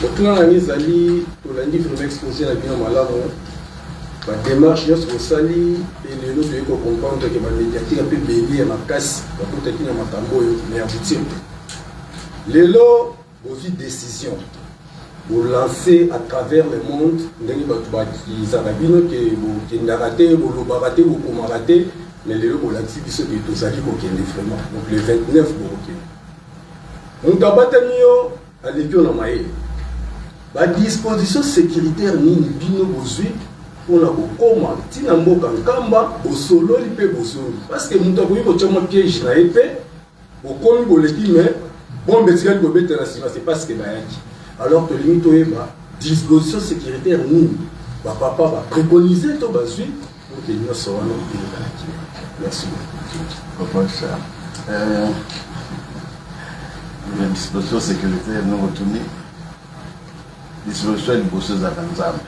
J: Maintenant, on a allé, on a dit que nous exposé la vie en malade. La démarche, nous sommes sali, et les autres, nous comprendre que les médiatique a pu bénir la casse, la protection de Matambo, mais à bout de les lots, vos décisions. Vous lancez à travers le monde, ils ont raté, vous raté, vous pouvez rater, mais les gens qui sont vraiment. Donc le 29, vous nous avons à l'école en maïe. La disposition sécuritaire ni bino bozui pour la bokoma tina mboka nkamba bosolo lipe bosolo parce que nous avons eu votre piège na épée bokomi boleki mais bon betika libobete na sima c'est parce que bayaki. Alors que limite la disposition sécuritaire nous papa va préconiser to bazui pour que nous soyons merci
G: papa cher la disposition sécuritaire nous retourner disposition de bosses à Nzambe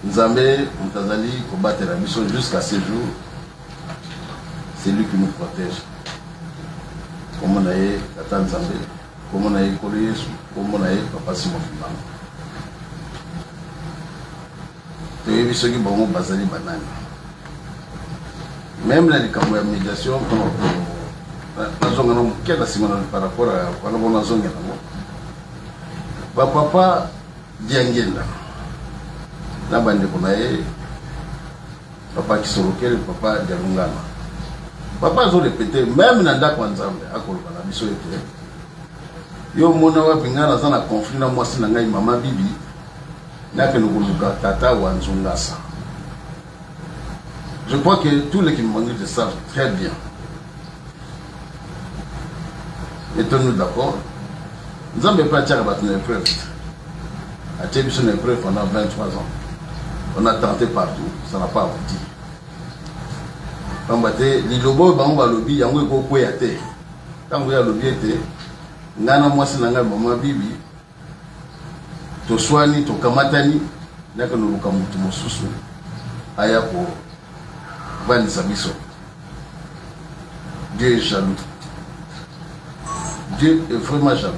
G: Nzambe mtazali combattre la mission jusqu'à ce jour c'est lui qui nous protège. Comme on a eu Tata Nzambe, comme on a eu Koléyesu, comme on a eu Papa Simon Fimanga. Tu as vu ceux qui vont basali banane. Même la médiation, par rapport à la zone, papa Diangela, la bande Konaye, papa Kisoloke, papa Dialungana. Papa a répété, même dans la Nzambe, à Kolokana, biso était. Yo mona wa pingana sana conflit na mwasi na ngai mama bibi. Na que nous tata wa nzungasa. Je crois que tous les qui m'ont dit savent très bien. Mettons-nous d'accord. Nzambe pas tirer battre une épreuve. A tiré une épreuve pendant 23 ans. On a tenté partout, ça n'a pas abouti. Kambate lilobo bango lobby yango ko ko yate tango ya lobby ete ngana mwasi nanga mama bibi to swani to kamatani naka no lukamutu mosusu aya ko vanisa biso. Dieu est jaloux. Dieu est vraiment jaloux.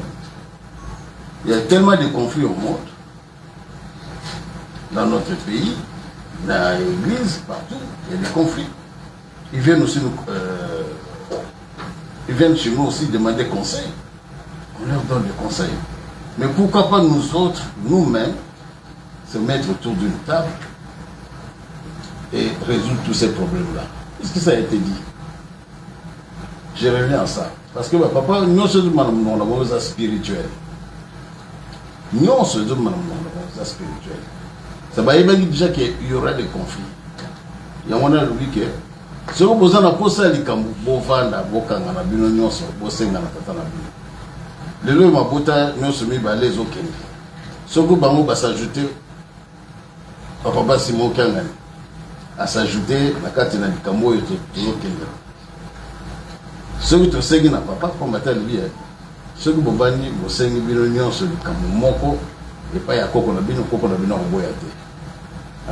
G: Il y a tellement de conflits au monde, dans notre pays, dans l'église, partout, il y a des conflits. Ils viennent aussi ils viennent chez nous aussi demander conseil. On leur donne des conseils. Mais pourquoi pas nous autres, nous-mêmes, se mettre autour d'une table et résoudre tous ces problèmes-là? Est-ce que ça a été dit? Je reviens à ça. Parce que papa, nous sommes dans spirituel. Nous sommes dans spirituel. Ça va dire déjà qu'il y aura des conflits. Il y a un moment où si vous avez un poste, vous avez un poste, vous avez le lieu Mabota, nous sommes les autres. Si vous avez s'ajouter, papa Simon Kangani, à s'ajouter la carte de Kamo et toujours Kenya. Si vous avez un papa, combattre lui, si vous avez un union sur le Kamo Moko, et pas à Koko Nabino, Koko Nabino Boyate.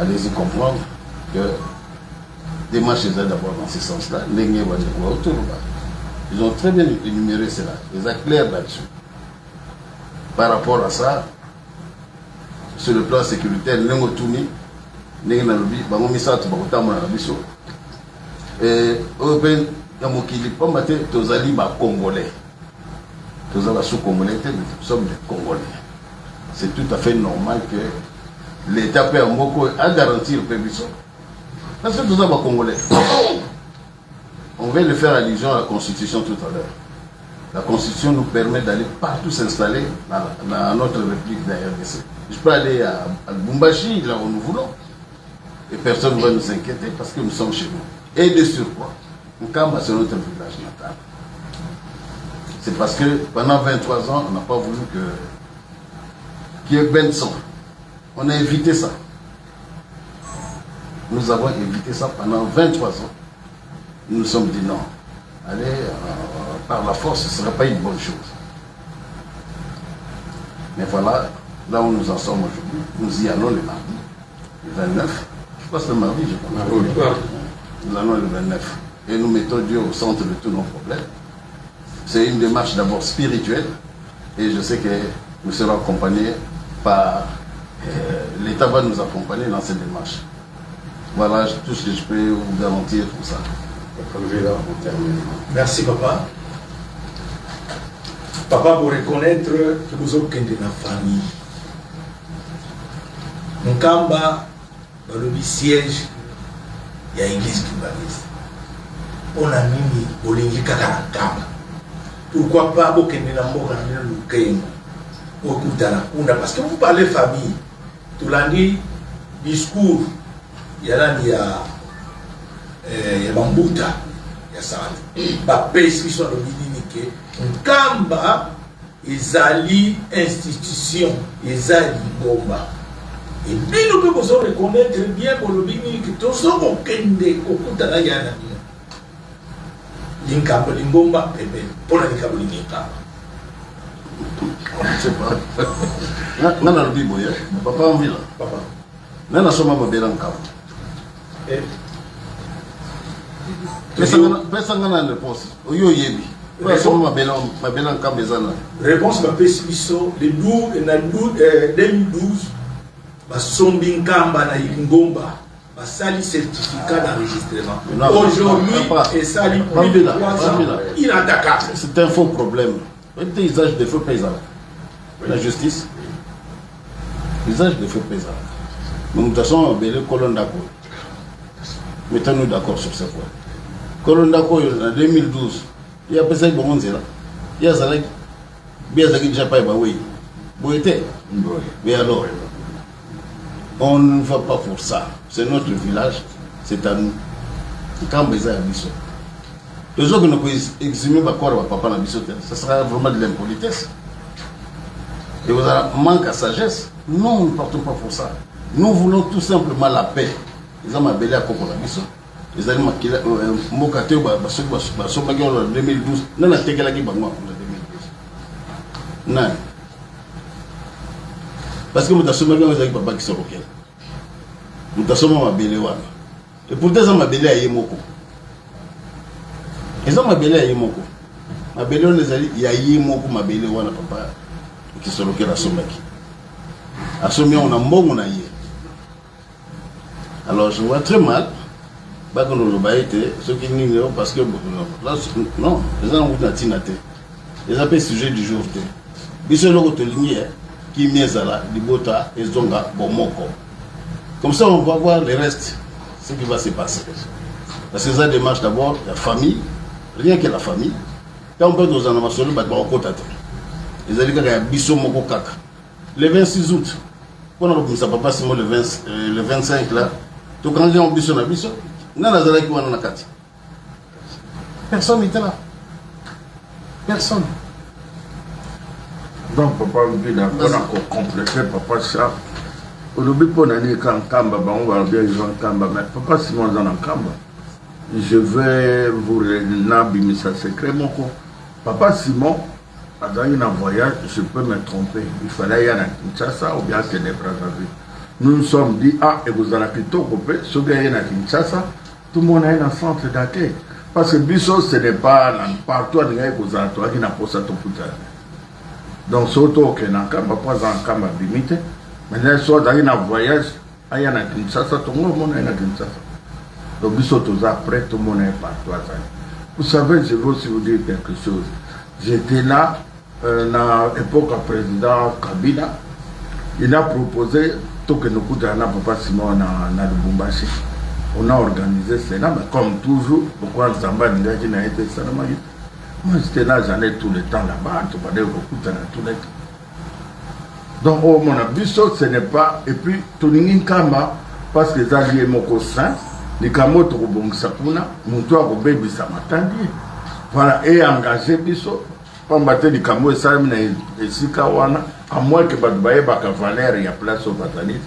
G: Allez-y comprendre que démarche d'abord dans ce sens-là, ils ont très bien énuméré cela, ils sont clairs là-dessus. Par rapport à ça, sur le plan sécuritaire, nous tourné, nous avons mis ça, nous avons et Européen, nous avons dit que nous sommes Congolais. Nous sommes sous-Congolais, nous sommes des Congolais. C'est tout à fait normal que l'État peut à garantir le peuple. Parce que nous sommes Congolais. On va le faire allusion à la Constitution tout à l'heure. La Constitution nous permet d'aller partout s'installer dans notre République de la RDC. Je peux aller à Lubumbashi, là où nous voulons. Et personne ne va nous inquiéter parce que nous sommes chez nous. Et de surcroît, Nkamba, c'est notre village natal. C'est parce que pendant 23 ans, on n'a pas voulu qu'il y ait Benson. On a évité ça. Nous avons évité ça pendant 23 ans. Nous nous sommes dit non. Allez, par la force, ce ne serait pas une bonne chose. Mais voilà, là où nous en sommes aujourd'hui, nous y allons le mardi, le 29. Je pense le mardi, je pense. Nous allons le 29. Et nous mettons Dieu au centre de tous nos problèmes. C'est une démarche d'abord spirituelle. Et je sais que nous serons accompagnés par... l'État va nous accompagner dans cette démarche. Voilà tout ce que je peux vous garantir pour ça.
C: Merci papa. Papa, pour reconnaître que vous êtes de la famille. Nkamba, dans le siège, il y a l'église cubaniste. On a mis Bolingi Kakarakamba. Pourquoi pas vous kende na mboka na le kengo? Parce que vous parlez famille. Tout l'année, discours, il y a là, il y a Bambuta, il y a ça. Bapes qui sont le minimike. Nkamba, ezali institution, ezali bomba. Et bien nous pouvons reconnaître bien pour le minimike. Tous ceux qui ont kende, kokutana yana. Linkamba, limbomba, bébé. Pour la linkamba, linkamba.
G: Je sais pas. Non, non, le boy, papa en ville.
C: Papa.
G: Non, non, seulement ma belle en cave. Personne n'a une réponse. Oyo yebi. Seulement ma belle en cave,
C: réponse ma pesibiso le 2012. Basombi Nkamba na Ingomba. Basali certificat d'enregistrement. Aujourd'hui, et ça lui plus de 3 ans. Inattaquable.
G: C'est un faux problème. Le usage de faux paysans. La justice. Usage de faux paysans. Nous de toute façon, on a colonne d'accord. Mettons-nous d'accord sur ce point. Colonne d'accord en 2012. Il y a personne qui m'a dit là. Il y a ça. Bien ça qui déjà pas oui. Vous êtes. Mais alors, on ne va pas pour ça. C'est notre village. C'est à nous. Quand vous avez mis ça. Les gens qui ne peuvent exhumer papa na bisote, ça sera vraiment de l'impolitesse. Et vous avez manque à sagesse. Non, nous ne partons pas pour ça. Nous voulons tout simplement la paix. Ils ont m'appelé à Koko la bisote. Ils ont dit que Mokate en 2012. Non, la Tegela qui va moi en 2012. Non. Parce que nous avons dit papa qui sont roqués. Nous avons dit que et pourtant, ils ont m'appelé à Yemoko. Ils ont mabélé à Yemoko. Mabélé, on les a dit, il y a Yemoko, mabélé, on a papa qui se loquait à Somaki. À Somaki, on a bon, on a yé. Alors, je vois très mal, pas qu'on a été, ceux qui n'ignorent parce que, là, non, les gens ont été natés. Les appels sujet du jour. Ils sont là, qui miezala, Libota, et Zonga, Bomoko. Comme ça, on va voir le reste, ce qui va se passer. Parce que ça démarche d'abord la famille. Rien que la famille. Quand on peut nous en avoir sur le bâtiment, on compte à tout. Les alliés qui ont biso moko kaka. Le 26 août, quand on a dit ça, papa Simon le 25 là, tout quand on a biso na biso, on a qui ont na kati. Personne n'était là. Personne.
F: Donc, papa, on a encore complété, papa, ça. Au début, on a dit qu'en Kamba, on va bien jouer en Kamba, mais papa Simon est en Kamba. Je vais vous révéler ça secret, mon co. Papa Simon, dans un voyage, je peux me tromper. Il fallait y aller à Kinshasa ou bien à Brazzaville. Nous nous sommes dit, ah, et vous allez plutôt couper, ce qui est à Kinshasa, tout le monde a un centre d'accueil. Parce que Bissot, ce n'est pas partout à vous allez qui n'a pas ça tout. Donc, surtout que dans le cas, pas en cas limité, Maintenant, soit dans un voyage, il y a un Kinshasa, tout le monde est à Kinshasa. Donc, ils sont tous après, tout le monde est partout. Vous savez, je veux aussi vous dire quelque chose. J'étais là, dans l'époque du président Kabila. Il a proposé, tout que nous coûtons à Papa Simon dans le Bumbashi. On a organisé cela, mais comme toujours, pourquoi le Zamba n'a été ça? Moi, j'étais là, j'allais tout le temps là-bas, tout le temps. Donc, au mon avis, ce n'est pas. Et puis, tout le monde, parce que les alliés m'ont conscience, les camots, tout le monde, ça puna, mon toit, au bébé, ça m'attendait. Voilà, et engagé, biso, pas battre les camots, et ça, et si kawana, à moins que Badoubaye, Baka Valère, il y a place au batalis.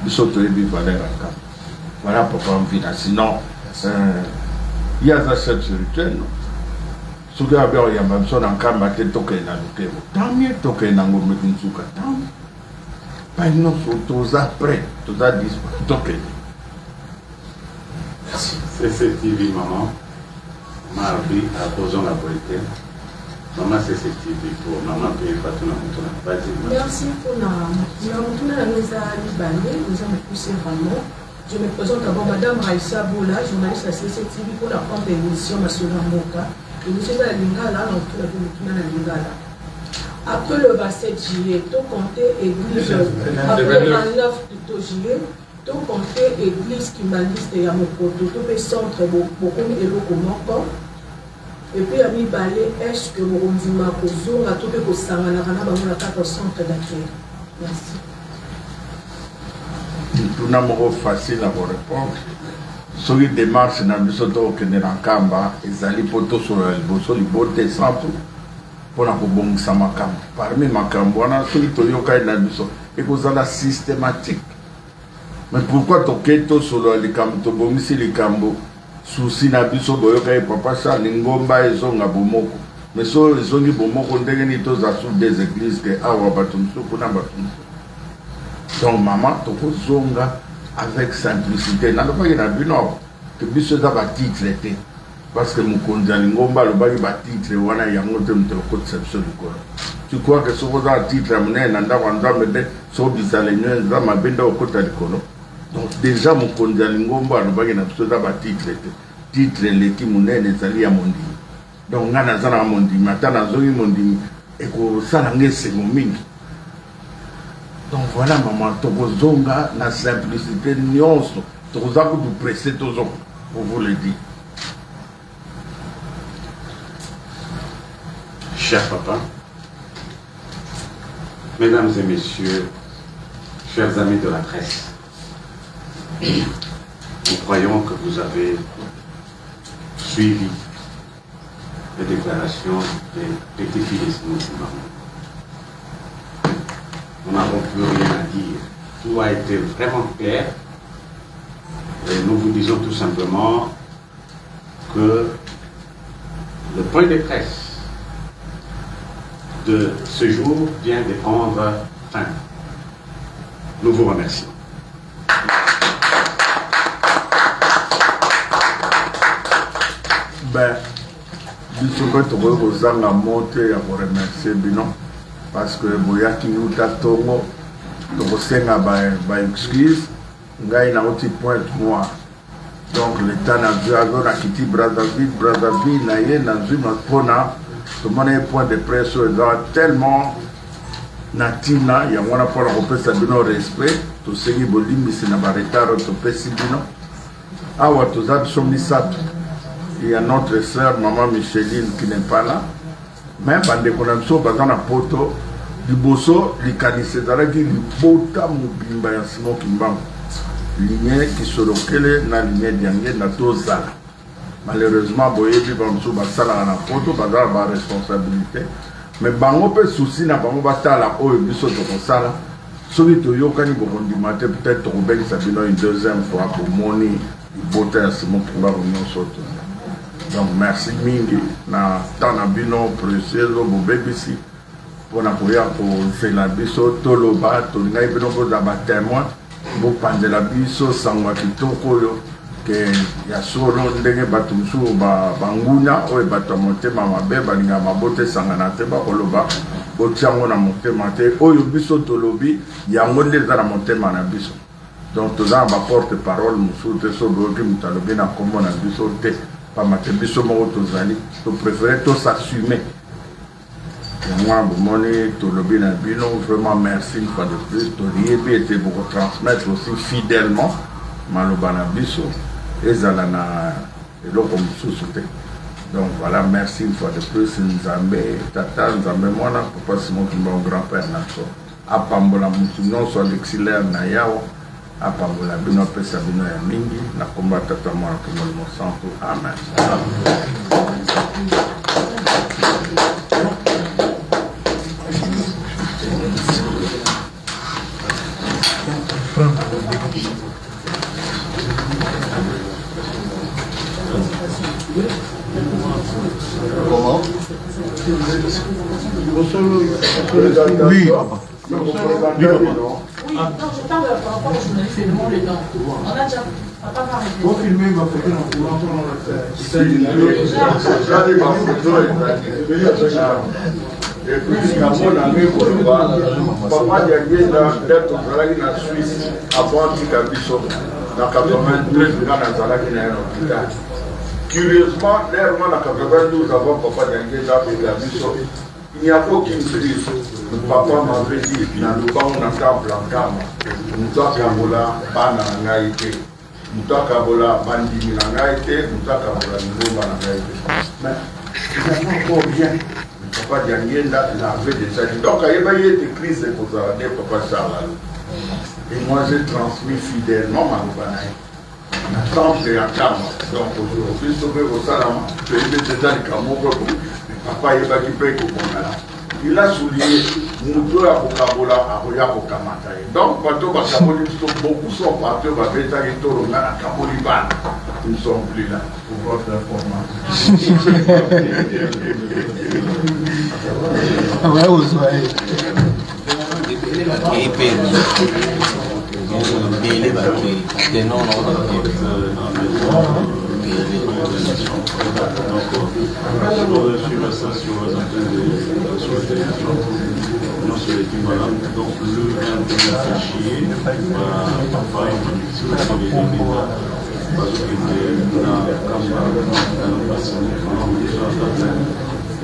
F: Biso, tout le monde, Valère, en camp. Voilà pourquoi on vit là. Sinon, il y a ça spirituel. Si vous avez besoin d'un camp, tant mieux, toquer dans le Mekinsuka, tant mieux. Pas une autre, tous après, tous à disposer.
A: Merci. C'est cette TV, maman. Marbi, à posant la vérité. Maman, c'est cette TV pour maman qui est pas tout le monde.
K: Merci pour la. Nous avons poussé vraiment. Je me présente d'abord Madame Raïssa Boula, journaliste à CCTV pour la grande émission Massoula Moka. Et nous sommes à Lingala, dans tout le Lingala. Après le 27 juillet, tout compté église, après le 29 juillet, tout compté église qui m'a dit que Yamokoto, tout le centre, beaucoup et l'Okomoko. Et puis à mi balé, est-ce que vous ondima Kozo, à tout le Kosangana, à 4 centres d'accueil. Merci.
F: Tout n'a pas facile à vous répondre. Sur les démarches, dans le soto que nous avons, ils allaient poto sur le bosso, les bottes centres pour la bon samakam. Parmi ma camboana, celui qui est dans le bosso, et vous avez la systématique. Mais pourquoi tu es sur le cambo, tu bon ici les cambo, souci na biso boyoka et papa ça, l'ingomba et zonga bomoko. Mais sur les zongi bomoko, on dégaine tous à sous des églises que awa batumso, kuna batumso. Donc maman, tu peux zonga avec simplicité. N'a pas qu'il y a un non, que biso da ba titre était. Parce que mon konjali ngomba le bagi ba titre wana yango te mte conception du corps. Tu crois que ce que un titre amené nanda wanda mede so bisalenyo za mabenda okota likolo. Donc déjà mon konjali ngomba le bagi na biso da ba titre était. Titre leki munene zali ya mondi. Donc ngana zana mondi matana zoyi mondi et ko sala ngese mingi. Donc voilà, maman, Togozonga, la simplicité, nuance, Togozaku vous presser toujours, pour vous le dire.
A: Cher papa, mesdames et messieurs, chers amis de la presse, nous croyons que vous avez suivi les déclarations des petits filles de nos maman. Nous n'avons plus rien à dire. Tout a été vraiment clair. Et nous vous disons tout simplement que le point de presse de ce jour vient de prendre fin. Nous vous remercions.
F: Ben, je suis à monter à vous remercier, Binon. Parce que boyaki yuta tongo tokosenga ba excuse ngai na oti point moi. Donc l'état na vu na kiti Brazzaville na ye na zuma pona to mona point de presse tellement natina ya mwana pour repesa bino respect to sengi bolimi na ba retard to pesi bino awa to za somni satu. Il y a notre sœur maman Micheline qui n'est pas là. Mais bande konamso bazana poto liboso likanise zalaki libota mobimba ya Simon Kimbangu ligne qui solokele na ligne diange na tozala. Malheureusement boyebi bamso basala na poto bazala ba responsabilité mais bango pe souci na bango batala oyo biso to kosala soki toyokani bokondimate peut-être tokobengisa bino une deuxième fois pour moni libota ya Simon Kimbangu nyonso. Donc merci mingi na tana bino précieux bobebisi pona koya ko fela biso toloba to ngai bino ko da témoin bo panzela biso sangwa kitoko yo ke ya solo ndenge batumsu ba banguna o batamo tema mabe balinga mabote sangana te ba koloba botiango na motema te oyo biso tolobi yango nde eza na motema na biso donc toza na porte parole mosusu te so boyoki moto alobi na kombo na biso te pamba te biso moko tozali topréféré tosassume moi bomoni tolobi na bino vraiment merci une fois de plus toyebi ete bokotransmettre aussi fidèlement maloba na biso ezala na eloko mosusu te. Donc voilà, merci une fois de plus, Nzambe, Tata, Nzambe, moi, papa Simon, mon grand-père, Apambola, non soit l'exilaire na yao, Apambola, bino pesa bino ya mingi, na komba tata moi, na komba santo, amen.
G: Comment?
F: Oui,
E: papa. Oui, non, je parle par rapport au journaliste et le monde dedans. On a déjà. Papa va arrêter.
B: Faut filmer ma photo dans le courant pendant
F: et puis, papa Diagenda, d'être au Suisse, avant Tikabiso, dans 93, dans l'hôpital. Curieusement, dernièrement, en 92, avant Papa Diagenda et Gabiso, il n'y a aucune crise. Papa m'avait dit, dans le banc, on a table en gamme. Nous avons Kabola, Banangaïté. Nous avons Kabola, Bandiminangaïté. Nous avons Kabola, Banangaïté. Mais, il n'y a pas encore bien. Papa Diagenda l'avait déjà dit. Donc, il y a eu des crises pour arrêter Papa Charles. Et moi, j'ai transmis fidèlement ma nouvelle. Temple et à Kama. Donc aujourd'hui, sauver au Salama, je vais déjà le Kamoko, papa est battu près au Kongala. Il a souligné, Moutou à Kokabola, à Roya Kokamataï. Donc, bateau Bakamoli, beaucoup sont partis, on va bêta et Toronga à Kamoliban. Ils ne sont plus là, pour votre information.
L: Ouais, vous voyez.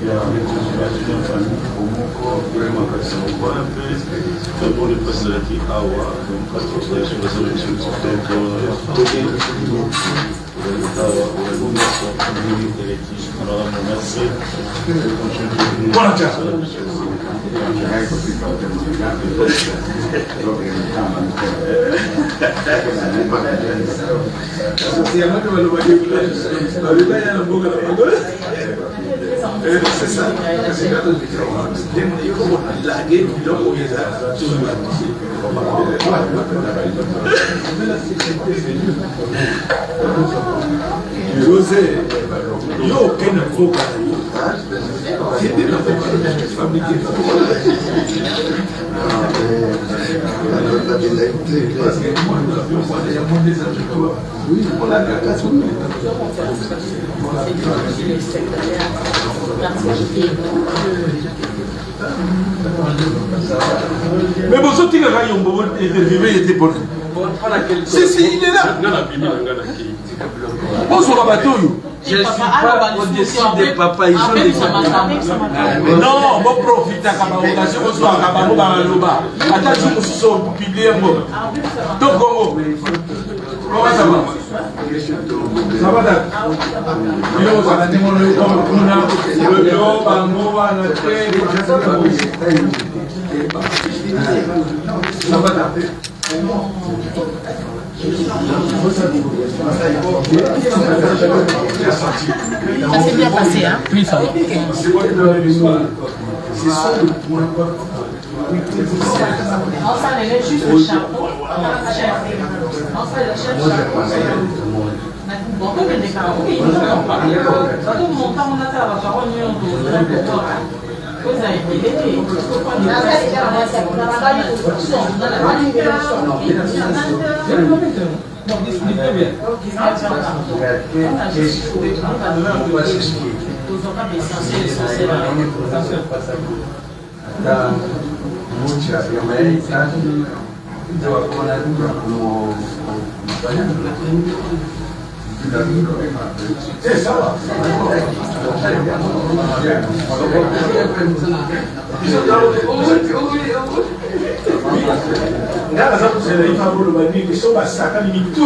M: Il y a une consultation de famille pour mon corps, vraiment, c'est un point un peu. Pour les personnes qui ont donc, sur les élections,
C: c'est ça. José, yo aucun avocat.
N: Mais bon, ce qui est était bon. Si, il est là. Bonsoir, bateau.
L: Je ne suis pas au-dessus des papas, ils sont des papas.
N: Non, on profite à Kabaoukation, on soit à Kabao Baraloba. Attends, je me suis publié un mot. Donc, comment ça va? Ça va, d'accord. Yo, ça va demander le
E: Ça s'est bien passé, hein?
N: Oui, ça va.
E: Enfin, elle est juste le chapeau. Enfin, le chapeau. Bon, comme il est carré, oui, non, ça doit monter en attaque à la parole, nous, vous avez été
O: mucha América,
N: Nada sababu sasa hivi hapo ndo badi sio basi kama ni kitu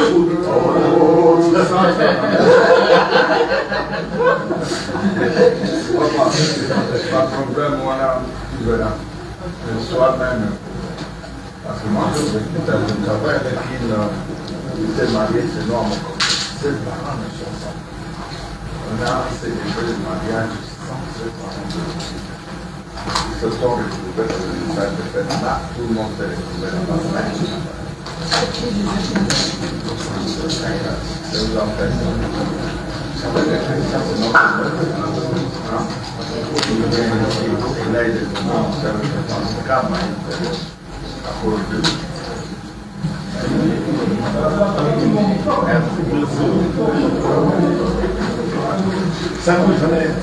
F: Pas problème, voilà, tu verras. Le soir même, parce que moi, je travaille avec une était mariée, c'est non, ses parents ne sont pas. On a célébré le mariage sans ses parents. Ils se sont retrouvés dans une salle de fête là, tout le monde s'est retrouvé dans la salle. C'est vous en faites. Ça va être ça, c'est notre lei del mondo serve per fare un campo a correre
N: Sabe fazer?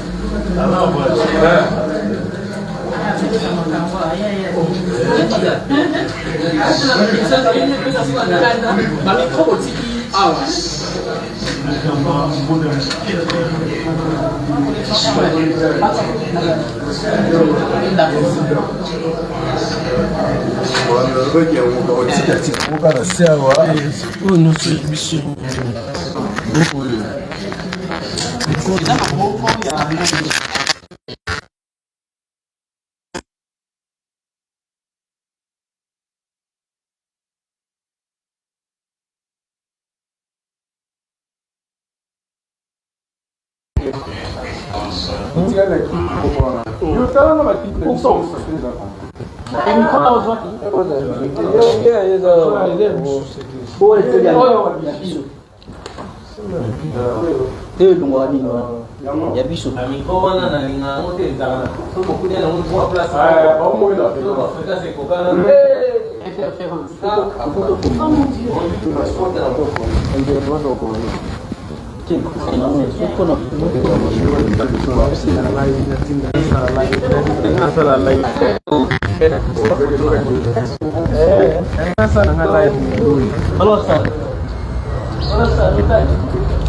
H: Halo, Ustaz.